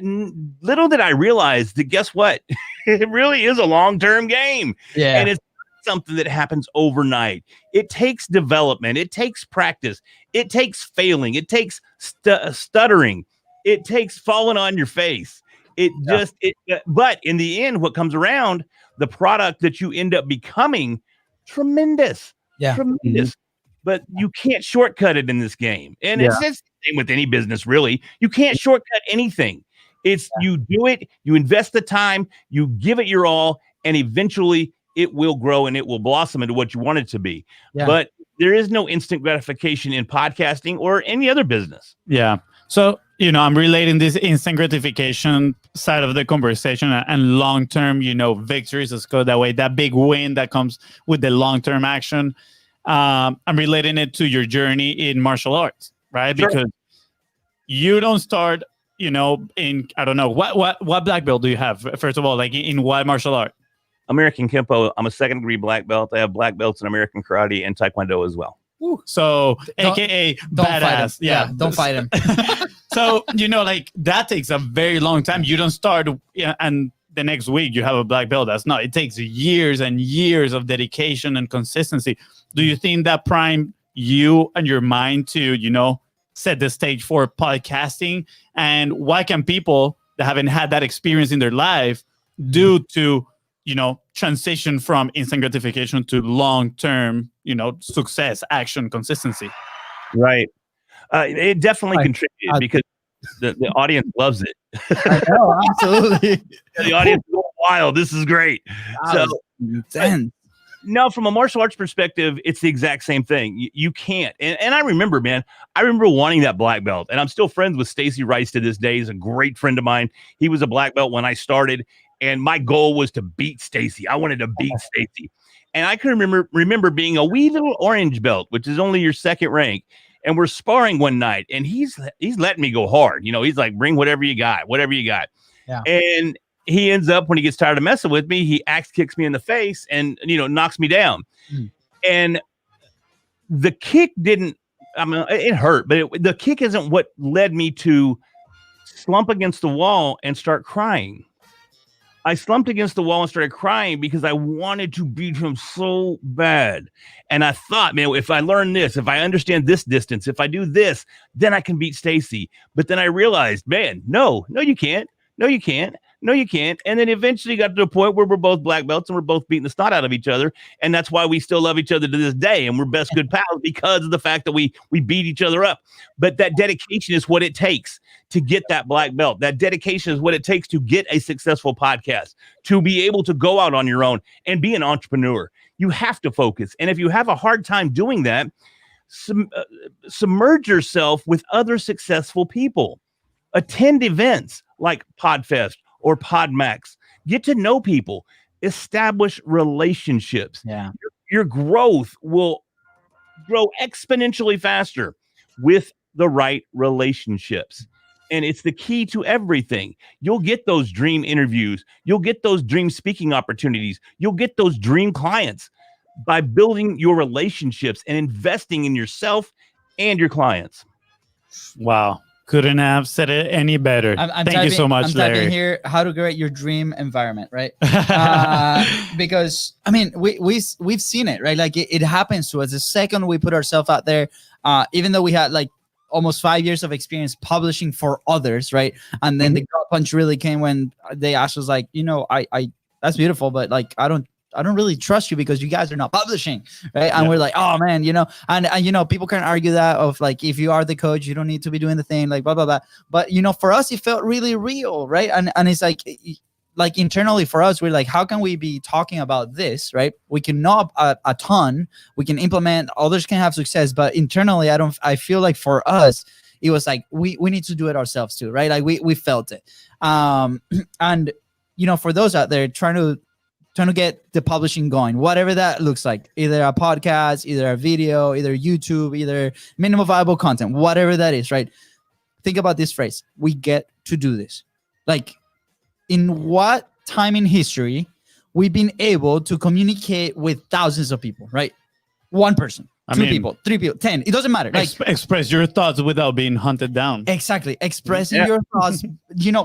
And little did I realize that, guess what? It really is a long-term game. Yeah. And it's something that happens overnight. It takes development. It takes practice. It takes failing. It takes stuttering. It takes falling on your face. But in the end, what comes around, the product that you end up becoming, tremendous. But you can't shortcut it in this game. And it's the same with any business, really. You can't shortcut anything. It's you do it, you invest the time, you give it your all, and eventually it will grow and it will blossom into what you want it to be. Yeah. But there is no instant gratification in podcasting or any other business. Yeah. So, you know, I'm relating this instant gratification side of the conversation and long-term, you know, victories, let's go that way, that big win that comes with the long-term action. I'm relating it to your journey in martial arts, right? Sure. Because you don't start, you know, in, I don't know, what black belt do you have? First of all, like in what martial art? American Kempo. I'm a second degree black belt. I have black belts in American Karate and Taekwondo as well. Ooh. So, AKA badass. Yeah, don't fight him. So, you know, like that takes a very long time. You don't start and the next week you have a black belt. That's not. It takes years and years of dedication and consistency. Do you think that primed you and your mind to, you know, set the stage for podcasting? And why can people that haven't had that experience in their life do to, you know, transition from instant gratification to long-term, you know, success, action, consistency? Right. It definitely Like, contributed because the audience loves it. I know, absolutely. The audience is going wild. This is great. So Intense. no, from a martial arts perspective, it's the exact same thing. You can't. And I remember, man, I remember wanting that black belt. And I'm still friends with Stacy Rice to this day. He's a great friend of mine. He was a black belt when I started. And my goal was to beat Stacy. I wanted to beat Stacy. And I can remember being a wee little orange belt, which is only your second rank. And we're sparring one night. And he's letting me go hard. He's like, bring whatever you got. Yeah. And he ends up, when he gets tired of messing with me, he axe kicks me in the face and, knocks me down. And the kick didn't, it hurt, but the kick isn't what led me to slump against the wall and start crying. I slumped against the wall and started crying because I wanted to beat him so bad. And I thought, man, if I learn this, if I understand this distance, if I do this, then I can beat Stacy. But then I realized, man, no, you can't. No, you can't. No, you can't. And then eventually got to a point where we're both black belts and we're both beating the snot out of each other. And that's why we still love each other to this day. And we're best good pals because of the fact that we beat each other up. But that dedication is what it takes to get that black belt. That dedication is what it takes to get a successful podcast, to be able to go out on your own and be an entrepreneur. You have to focus. And if you have a hard time doing that, submerge yourself with other successful people. Attend events like PodFest or PodMax. Get to know people. Establish relationships. Yeah. Your growth will grow exponentially faster with the right relationships. And it's the key to everything. You'll get those dream interviews. You'll get those dream speaking opportunities. You'll get those dream clients by building your relationships and investing in yourself and your clients. Wow. Couldn't have said it any better. Thank you so much, I'm Larry. typing here how to create your dream environment, right? Because we've seen it, right? Like it happens to us the second we put ourselves out there. Even though we had like almost 5 years of experience publishing for others, right? And then the gut punch really came when they asked us, like, I that's beautiful, but like I don't really trust you because you guys are not publishing, right? And we're like, oh man, and people can argue that of like, if you are the coach, you don't need to be doing the thing, like blah, blah, blah. But, for us, it felt really real, right? And it's like internally for us, we're like, how can we be talking about this, right? We can know a ton, we can implement, others can have success, but internally, I feel like for us, it was like, we need to do it ourselves too, right? Like we felt it. And, for those out there trying to get the publishing going, whatever that looks like, either a podcast, either a video, either YouTube, either minimum viable content, whatever that is, right? Think about this phrase. We get to do this. Like, in what time in history we've been able to communicate with thousands of people, right? One person, two people, 3 people, 10. It doesn't matter. Like, express your thoughts without being hunted down. Exactly. Expressing your thoughts.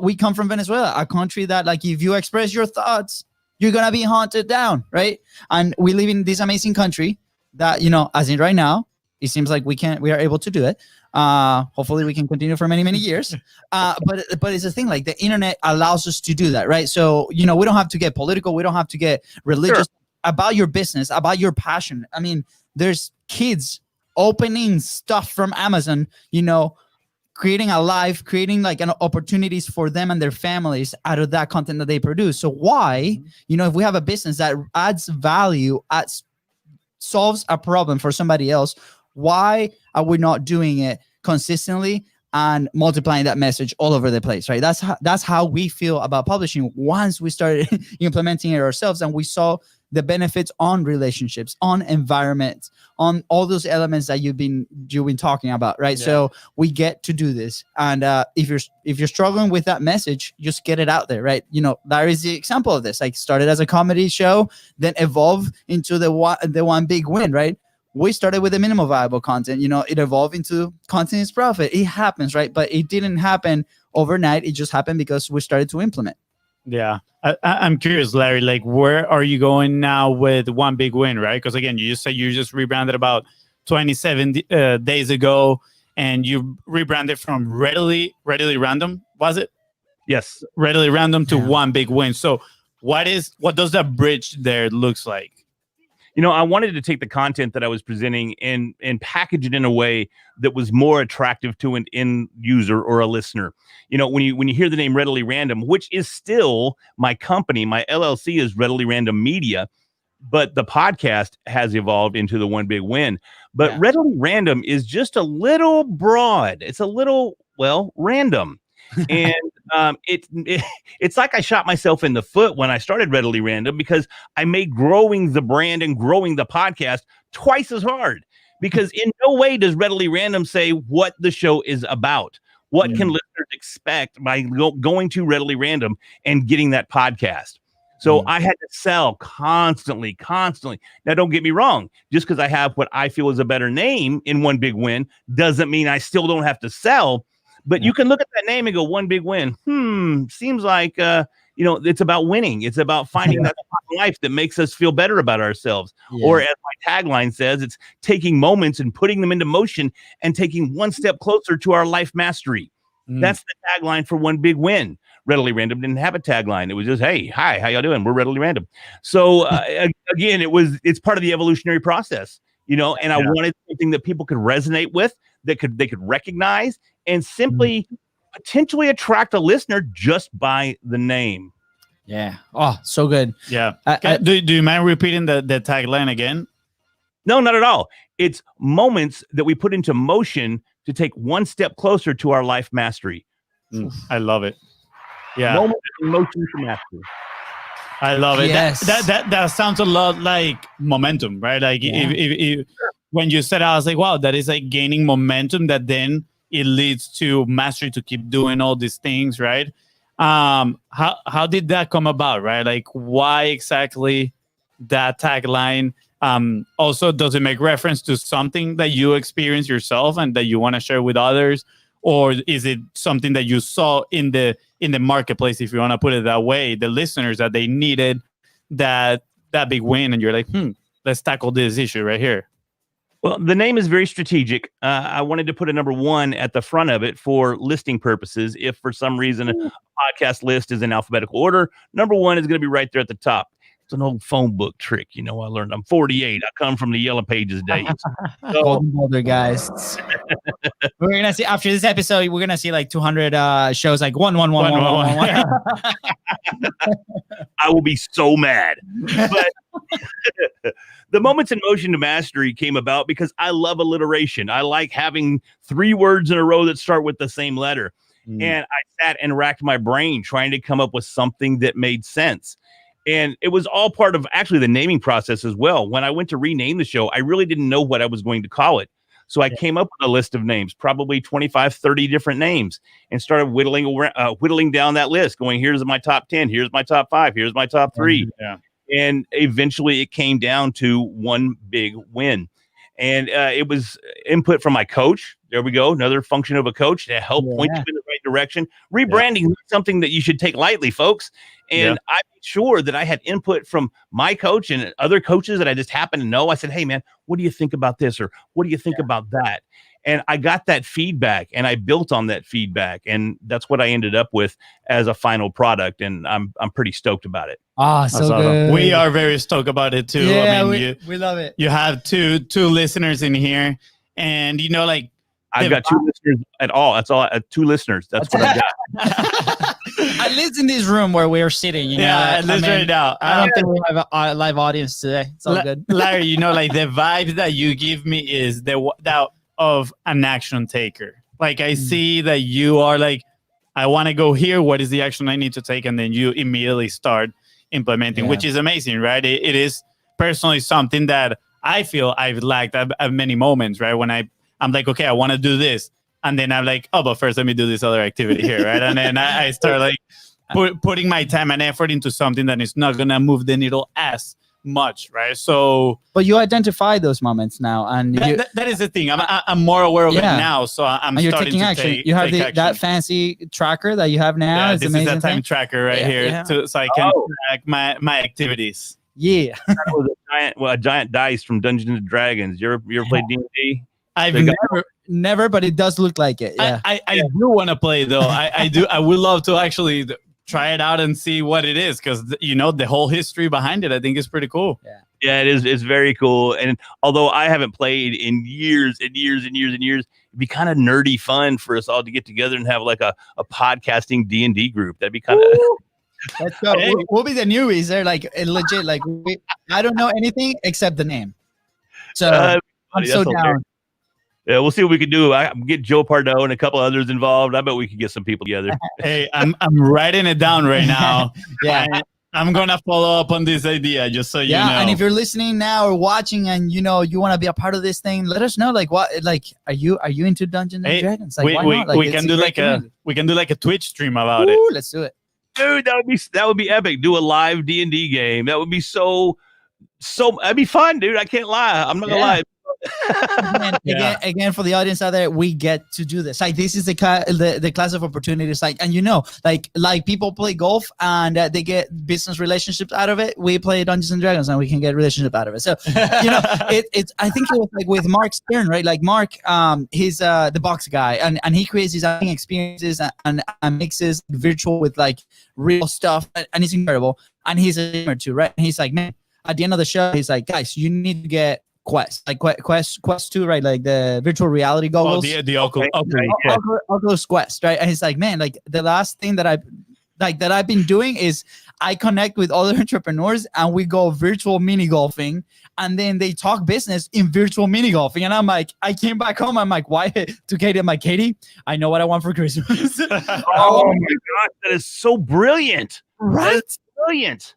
We come from Venezuela, a country that, like, if you express your thoughts, you're going to be hunted down, right? And we live in this amazing country that, as in right now, it seems like we are able to do it. Hopefully we can continue for many, many years. But it's a thing, like the internet allows us to do that, right? So, we don't have to get political. We don't have to get religious about your business, about your passion. I mean, there's kids opening stuff from Amazon, creating a life, creating like opportunities for them and their families out of that content that they produce. So why, if we have a business that adds value, solves a problem for somebody else, why are we not doing it consistently and multiplying that message all over the place, right? That's how we feel about publishing once we started implementing it ourselves and we saw the benefits on relationships, on environment, on all those elements that you've been talking about, right? Yeah. So we get to do this, and if you're struggling with that message, just get it out there, right? Larry's the example of this. Like, started as a comedy show, then evolved into the one big win, right? We started with the minimum viable content. It evolved into content is profit. It happens, right? But it didn't happen overnight. It just happened because we started to implement. Yeah. I'm curious, Larry, like, where are you going now with one big win, right? Because again, you just said you just rebranded about 27 days ago, and you rebranded from readily random, was it? Yes. Readily random to one big win. So what does that bridge there looks like? I wanted to take the content that I was presenting and package it in a way that was more attractive to an end user or a listener. When you hear the name Readily Random, which is still my company, my LLC is Readily Random Media, but the podcast has evolved into the One Big Win. But Readily Random is just a little broad. It's a little, random. And it's like I shot myself in the foot when I started Readily Random, because I made growing the brand and growing the podcast twice as hard, because in no way does Readily Random say what the show is about. What can listeners expect by going to Readily Random and getting that podcast? So I had to sell constantly. Now, don't get me wrong. Just because I have what I feel is a better name in One Big Win doesn't mean I still don't have to sell. But you can look at that name and go, One Big Win. Seems like, it's about winning. It's about finding that life that makes us feel better about ourselves. Yeah. Or as my tagline says, it's taking moments and putting them into motion and taking one step closer to our life mastery. That's the tagline for One Big Win. Readily Random didn't have a tagline. It was just, hey, hi, how y'all doing? We're Readily Random. So again, it's part of the evolutionary process, and I wanted something that people could resonate with, they could recognize, and simply potentially attract a listener just by the name. Yeah. Oh, so good. Yeah. Do you mind repeating the tagline again? No, not at all. It's moments that we put into motion to take one step closer to our life mastery. I love it. Yeah. Moments in motion to mastery. I love it. Yes. That sounds a lot like momentum, right? Like if when you said, I was like, wow, that is like gaining momentum that then it leads to mastery to keep doing all these things, right? How did that come about, right? Like, why exactly that tagline? Also, does it make reference to something that you experienced yourself and that you want to share with others? Or is it something that you saw in the marketplace, if you want to put it that way, the listeners that they needed that big win, and you're like, let's tackle this issue right here? Well, the name is very strategic. I wanted to put a number 1 at the front of it for listing purposes. If for some reason a podcast list is in alphabetical order, number 1 is going to be right there at the top. It's an old phone book trick. I learned. I'm 48. I come from the Yellow Pages days. Golden Boulder, guys. We're going to see, after this episode, we're going to see like 200 shows, like one. I will be so mad. But the Moments in Motion to Mastery came about because I love alliteration. I like having 3 words in a row that start with the same letter. And I sat and racked my brain trying to come up with something that made sense. And it was all part of actually the naming process as well. When I went to rename the show, I really didn't know what I was going to call it. So I came up with a list of names, probably 25, 30 different names, and started whittling down that list, going, here's my top 10, here's my top 5, here's my top 3. And eventually it came down to One Big Win. And it was input from my coach. There we go. Another function of a coach to help point you in the right direction. Rebranding is something that you should take lightly, folks. And I made sure that I had input from my coach and other coaches that I just happened to know. I said, hey, man, what do you think about this? Or what do you think about that? And I got that feedback and I built on that feedback. And that's what I ended up with as a final product. And I'm pretty stoked about it. Ah, so good. We are very stoked about it too. Yeah, I mean, we love it. You have two listeners in here, and I've got 2 listeners at all. That's all. 2 listeners. That's what I got. At least in this room where we're sitting, at least right now. I don't think we have a live audience today. It's all good. Larry, like the vibes that you give me is that of an action taker. Like I see that you are like, I want to go here. What is the action I need to take? And then you immediately start implementing, which is amazing, right? It is personally something that I feel I've lacked at many moments, right? When I'm like, okay, I want to do this. And then I'm like, oh, but first let me do this other activity here, right? And then I start like putting my time and effort into something that is not going to move the needle as much, right? So, but you identify those moments now, and that is the thing. I'm more aware of it now, so I'm and you're starting taking to action. You have that fancy tracker that you have now. This is that time tracker right here, so I can track my activities. Yeah, that was a giant dice from Dungeons and Dragons. You ever played D&D? I've never, but it does look like it. Yeah, I do want to play though. I do. I would love to actually try it out and see what it is, because the whole history behind it, I think, is pretty cool. Yeah, it is. It's very cool. And although I haven't played in years and years and years and years, it'd be kind of nerdy fun for us all to get together and have like a podcasting D&D group. That'd be kind of. Let's go. We'll be the newbies. They're like legit. Like I don't know anything except the name. So I'm so down. Yeah, we'll see what we can do. I get Joe Pardo and a couple others involved. I bet we could get some people together. Hey, I'm writing it down right now. Yeah. I'm gonna follow up on this idea, just so you know. And if you're listening now or watching, and you want to be a part of this thing, let us know. Like, what? Like, are you into Dungeons and Dragons? Like, why not? Like, we can do like a Twitch stream about it. Let's do it, dude. That would be epic. Do a live D&D game. That would be so. That'd be fun, dude. I can't lie. I'm not gonna lie. Again, for the audience out there, we get to do this. Like, this is the class of opportunities. Like, and like people play golf and they get business relationships out of it. We play Dungeons and Dragons and we can get relationship out of it. So, it's. I think it was like with Mark Stern, right? Like Mark, he's the box guy, and he creates his own experiences and mixes virtual with like real stuff, and he's incredible. And he's a gamer too, right? And he's like, man, at the end of the show, he's like, guys, you need to get Quest 2, right? Like the virtual reality goggles. The Oculus Quest, right? And he's like, man, like the last thing that I've been doing is I connect with other entrepreneurs and we go virtual mini golfing, and then they talk business in virtual mini golfing. And I'm like, I came back home. I'm like, why? To Katie, I'm like, Katie, I know what I want for Christmas. Oh my gosh, that is so brilliant, right? Brilliant.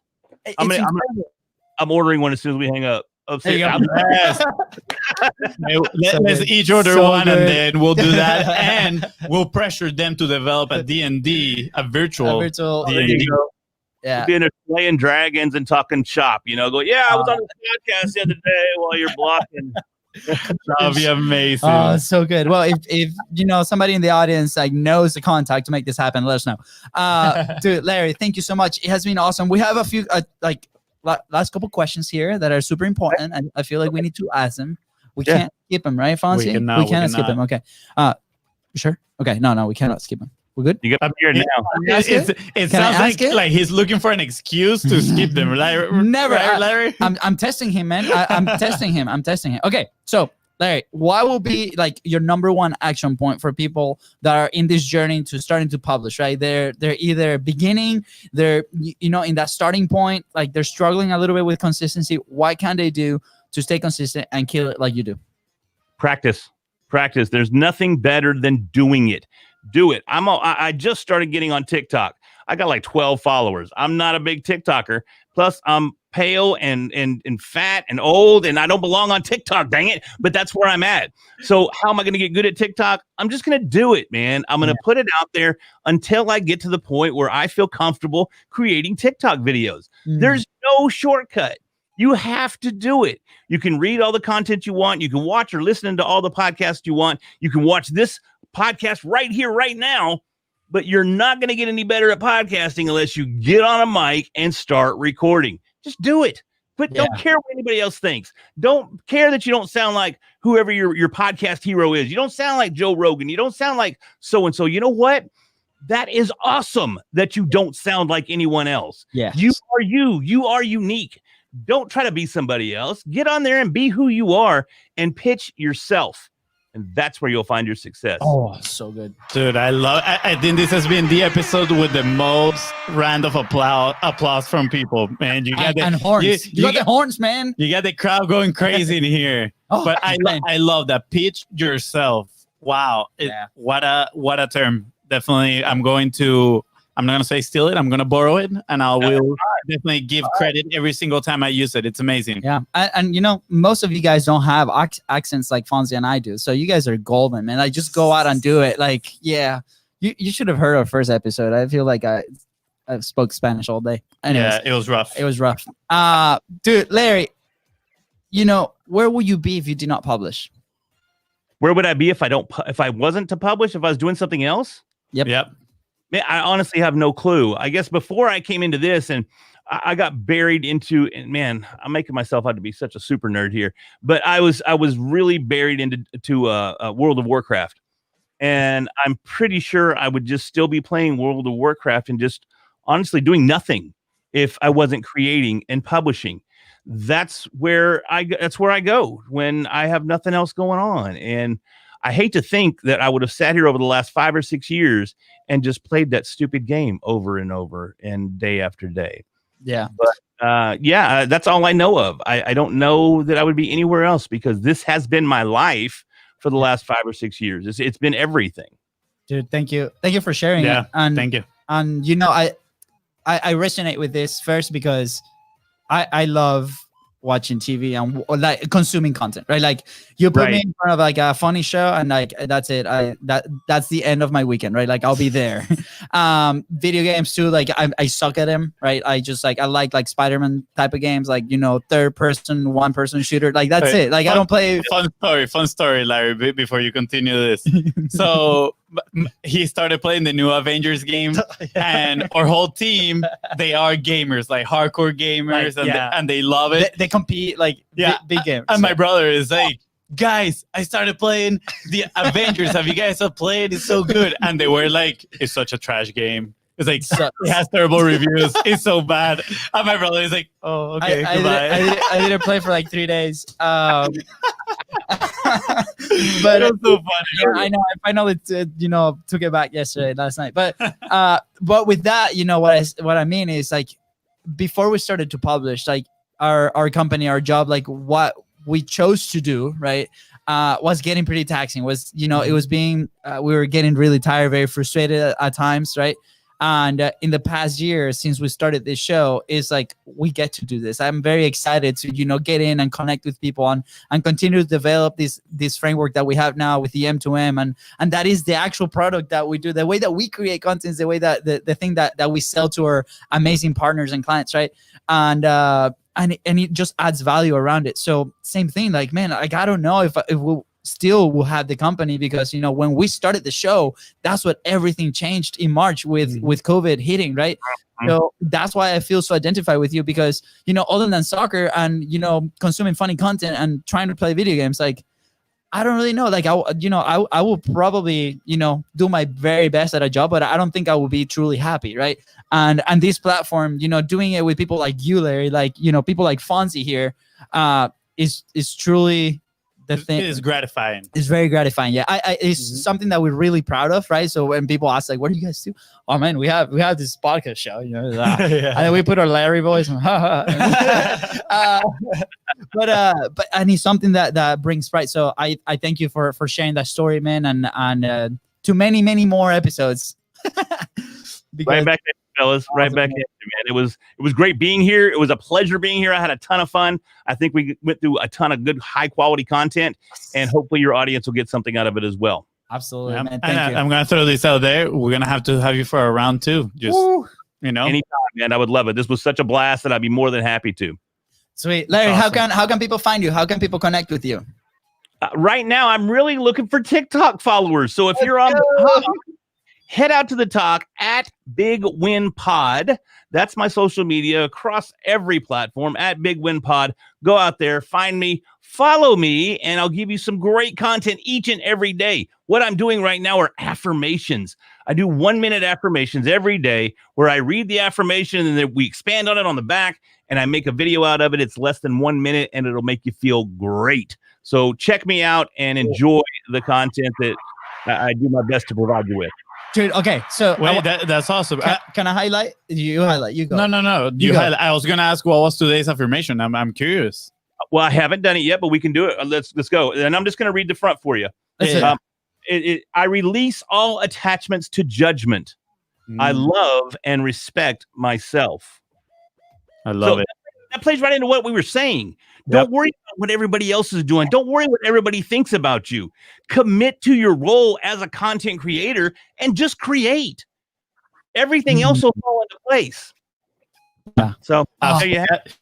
I'm ordering one as soon as we hang up. Let's each order one, and then we'll do that, and we'll pressure them to develop a D&D, a virtual D&D. Yeah, being playing dragons and talking shop. Go. I was on the podcast the other day while you're blocking. That'll be amazing. Oh, so good. Well, if somebody in the audience like knows the contact to make this happen, let us know. Dude, Larry, thank you so much. It has been awesome. We have a few last couple questions here that are super important, and I feel like we need to ask them. We can't skip them, right, Fonzie? We cannot skip them. Okay. Sure. Okay. No, we cannot skip them. We're good. You get up here now. It sounds like he's looking for an excuse to skip them. Never, right, Larry. I'm testing him, man. I'm testing him. Okay. So, Larry, what will be like your number one action point for people that are in this journey to starting to publish, right? They're either beginning, they're in that starting point, like they're struggling a little bit with consistency. What can they do to stay consistent and kill it like you do? Practice. There's nothing better than doing it. Do it. I just started getting on TikTok. I got like 12 followers. I'm not a big TikToker. Plus, I'm pale and fat and old, and I don't belong on TikTok, dang it. But that's where I'm at. So how am I going to get good at TikTok? I'm just going to do it, man. I'm going to put it out there until I get to the point where I feel comfortable creating TikTok videos. There's no shortcut. You have to do it. You can read all the content you want. You can watch or listen to all the podcasts you want. You can watch this podcast right here, right now. But you're not going to get any better at podcasting unless you get on a mic and start recording. Just do it. But don't care what anybody else thinks. Don't care that you don't sound like whoever your podcast hero is. You don't sound like Joe Rogan. You don't sound like so-and-so. You know what? That is awesome that you don't sound like anyone else. Yeah. You are you. You are unique. Don't try to be somebody else. Get on there and be who you are and pitch yourself. And that's where you'll find your success. Oh, so good. Dude, I think this has been the episode with the most round of applause from people, man. You got and horns. You got the horns, man. You got the crowd going crazy in here. But I love that. Pitch yourself. Wow. What a term. Definitely, I'm not going to say steal it. I'm going to borrow it, and I will definitely give credit every single time I use it. It's amazing. Yeah. And most of you guys don't have accents like Fonzie and I do. So you guys are golden, man. Like, just go out and do it. Like, yeah, you should have heard our first episode. I feel like I spoke Spanish all day. Anyways, it was rough. It was rough. Dude, Larry, where would you be if you did not publish? Where would I be if I wasn't to publish, if I was doing something else? Yep. Man, I honestly have no clue. I guess before I came into this and I got buried into, and man, I'm making myself out to be such a super nerd here, but I was really buried into World of Warcraft. And I'm pretty sure I would just still be playing World of Warcraft and just honestly doing nothing if I wasn't creating and publishing. That's where I go when I have nothing else going on. And I hate to think that I would have sat here over the last 5 or 6 years and just played that stupid game over and over and day after day. Yeah. But that's all I know of. I don't know that I would be anywhere else because this has been my life for the last 5 or 6 years. It's been everything. Dude, thank you for sharing. Yeah, it. And thank you. And I resonate with this first because I love watching TV and like consuming content, right? Like you put me in front of like a funny show and like that's it. That's the end of my weekend, right? Like I'll be there. Video games too, like I suck at them, right? I just like I like Spider-Man type of games, like third person, 1-person shooter. Like that's it. Like I don't play. Fun story, Larry. Before you continue this, so he started playing the new Avengers game, and our whole team, they are gamers, like hardcore gamers, and they love it. They compete like big games. And my brother is like, guys, I started playing the Avengers. Have you guys played? It's so good. And they were like, it's such a trash game. It's like, it has terrible reviews. It's so bad. And my brother is like, oh, okay, goodbye. I didn't play for like 3 days. But it was so funny. Yeah, I know. I finally, took it back last night. But with that, what I mean is like, before we started to publish, like our company, our job, like what we chose to do, right, was getting pretty taxing. Was it was being we were getting really tired, very frustrated at times, right? And in the past year, since we started this show, is like we get to do this. I'm very excited to get in and connect with people and continue to develop this framework that we have now with the M2M, and that is the actual product that we do. The way that we create content is the way that the thing that we sell to our amazing partners and clients, right? And it just adds value around it. So same thing, like man, like I don't know if we'll still will have the company because when we started the show, that's what everything changed in March with COVID hitting, right? So that's why I feel so identified with you because other than soccer and consuming funny content and trying to play video games, like I don't really know, like I will probably do my very best at a job, but I don't think I will be truly happy, right? And this platform, doing it with people like you, Larry, like people like Fonzie here, is truly the thing. It is gratifying. It's very gratifying. Yeah, it's something that we're really proud of, right? So when people ask like, "What do you guys do?" Oh man, we have this podcast show, and then we put our Larry voice. But it's something that brings pride. So I thank you for sharing that story, man, and to many more episodes. Right back there, fellas. Right back there, man. It was great being here. It was a pleasure being here. I had a ton of fun. I think we went through a ton of good, high quality content, and hopefully your audience will get something out of it as well. Absolutely, yeah. Man. Thank you. I'm gonna throw this out there. We're gonna have to have you for a round 2. Just anytime, man. I would love it. This was such a blast that I'd be more than happy to. Sweet, Larry. Awesome. How can people find you? How can people connect with you? Right now, I'm really looking for TikTok followers. So if you're on the head out to the talk at Big Win Pod. That's my social media across every platform at Big Win Pod. Go out there, find me, follow me, and I'll give you some great content each and every day. What I'm doing right now are affirmations. I do 1-minute affirmations every day where I read the affirmation and then we expand on it on the back and I make a video out of it. It's less than 1 minute and it'll make you feel great. So check me out and enjoy the content that I do my best to provide you with. Dude, okay, so wait, that's awesome. Can I highlight? You highlight. You go. No. You highlight. I was gonna ask what was today's affirmation. I'm curious. Well, I haven't done it yet, but we can do it. Let's go. And I'm just gonna read the front for you. I release all attachments to judgment. I love and respect myself. I love it. That plays right into what we were saying. Don't worry about what everybody else is doing. Don't worry what everybody thinks about you. Commit to your role as a content creator and just create. Everything else will fall into place. So there you have it.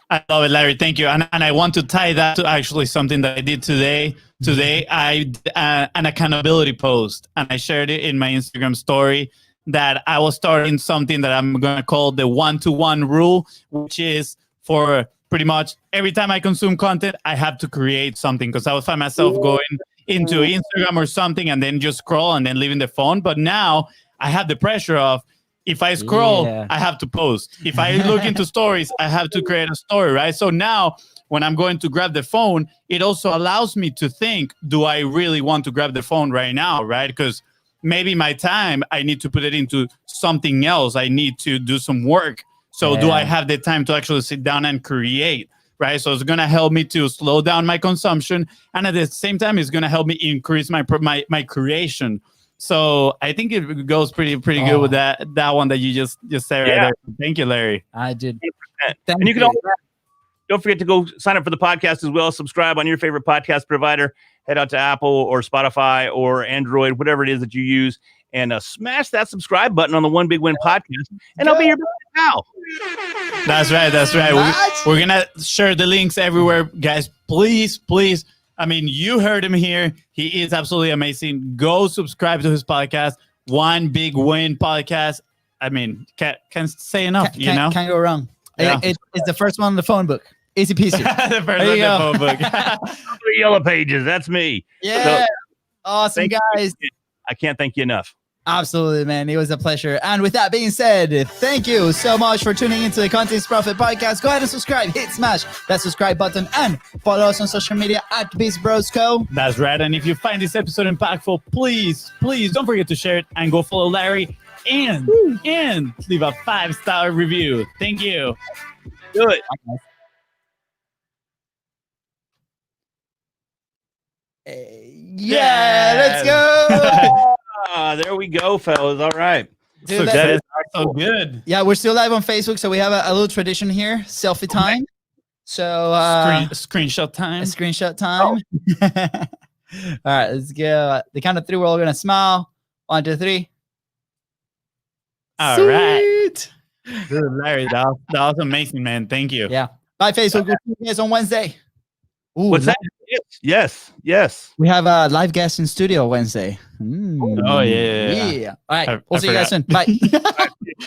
I love it, Larry. Thank you. And I want to tie that to actually something that I did today. Today, I did an accountability post, and I shared it in my Instagram story that I was starting something that I'm going to call the 1-to-1 rule, which is for pretty much every time I consume content, I have to create something because I would find myself going into Instagram or something and then just scroll and then leaving the phone. But now I have the pressure of, If I scroll, Yeah. I have to post. If I look into stories, I have to create a story, right? So now when I'm going to grab the phone, it also allows me to think, do I really want to grab the phone right now, right? Because maybe my time, I need to put it into something else. I need to do some work. So do I have the time to actually sit down and create, right? So it's going to help me to slow down my consumption. And at the same time, it's going to help me increase my creation. So I think it goes pretty good with that one that you just said right there. Thank you, Larry. I did. And you can also, don't forget to go sign up for the podcast as well. Subscribe on your favorite podcast provider. Head out to Apple or Spotify or Android, whatever it is that you use, and smash that subscribe button on the One Big Win podcast, and I'll be your pal. That's right. We're going to share the links everywhere. Guys, please. I mean, you heard him here. He is absolutely amazing. Go subscribe to his podcast, One Big Win Podcast. I mean, can't say enough, Can't go wrong. Yeah. It's the first one on the phone book. Easy peasy. The first on the phone book. 3 yellow pages. That's me. Yeah. So, awesome, guys. I can't thank you enough. Absolutely, man. It was a pleasure. And with that being said, thank you so much for tuning into the Contents Profit Podcast. Go ahead and subscribe. Hit smash that subscribe button and follow us on social media at Beast Bros Co. That's right. And if you find this episode impactful, please don't forget to share it and go follow Larry and leave a 5-star review. Thank you. Do it. Yeah, let's go. There we go, fellas. All right. Dude, That is so good. Yeah, we're still live on Facebook, so we have a little tradition here, selfie time. So Screenshot time. screenshot time. All right, let's go. The count of 3, we're all gonna smile. 1, 2, 3. All right. Dude, Larry, that was amazing, man. Thank you. Yeah. Bye, Facebook. We'll see you guys on Wednesday. Ooh, What's that? Yes. We have a live guest in studio Wednesday. Oh, yeah. All right. I We'll see you guys forgot. soon. Bye.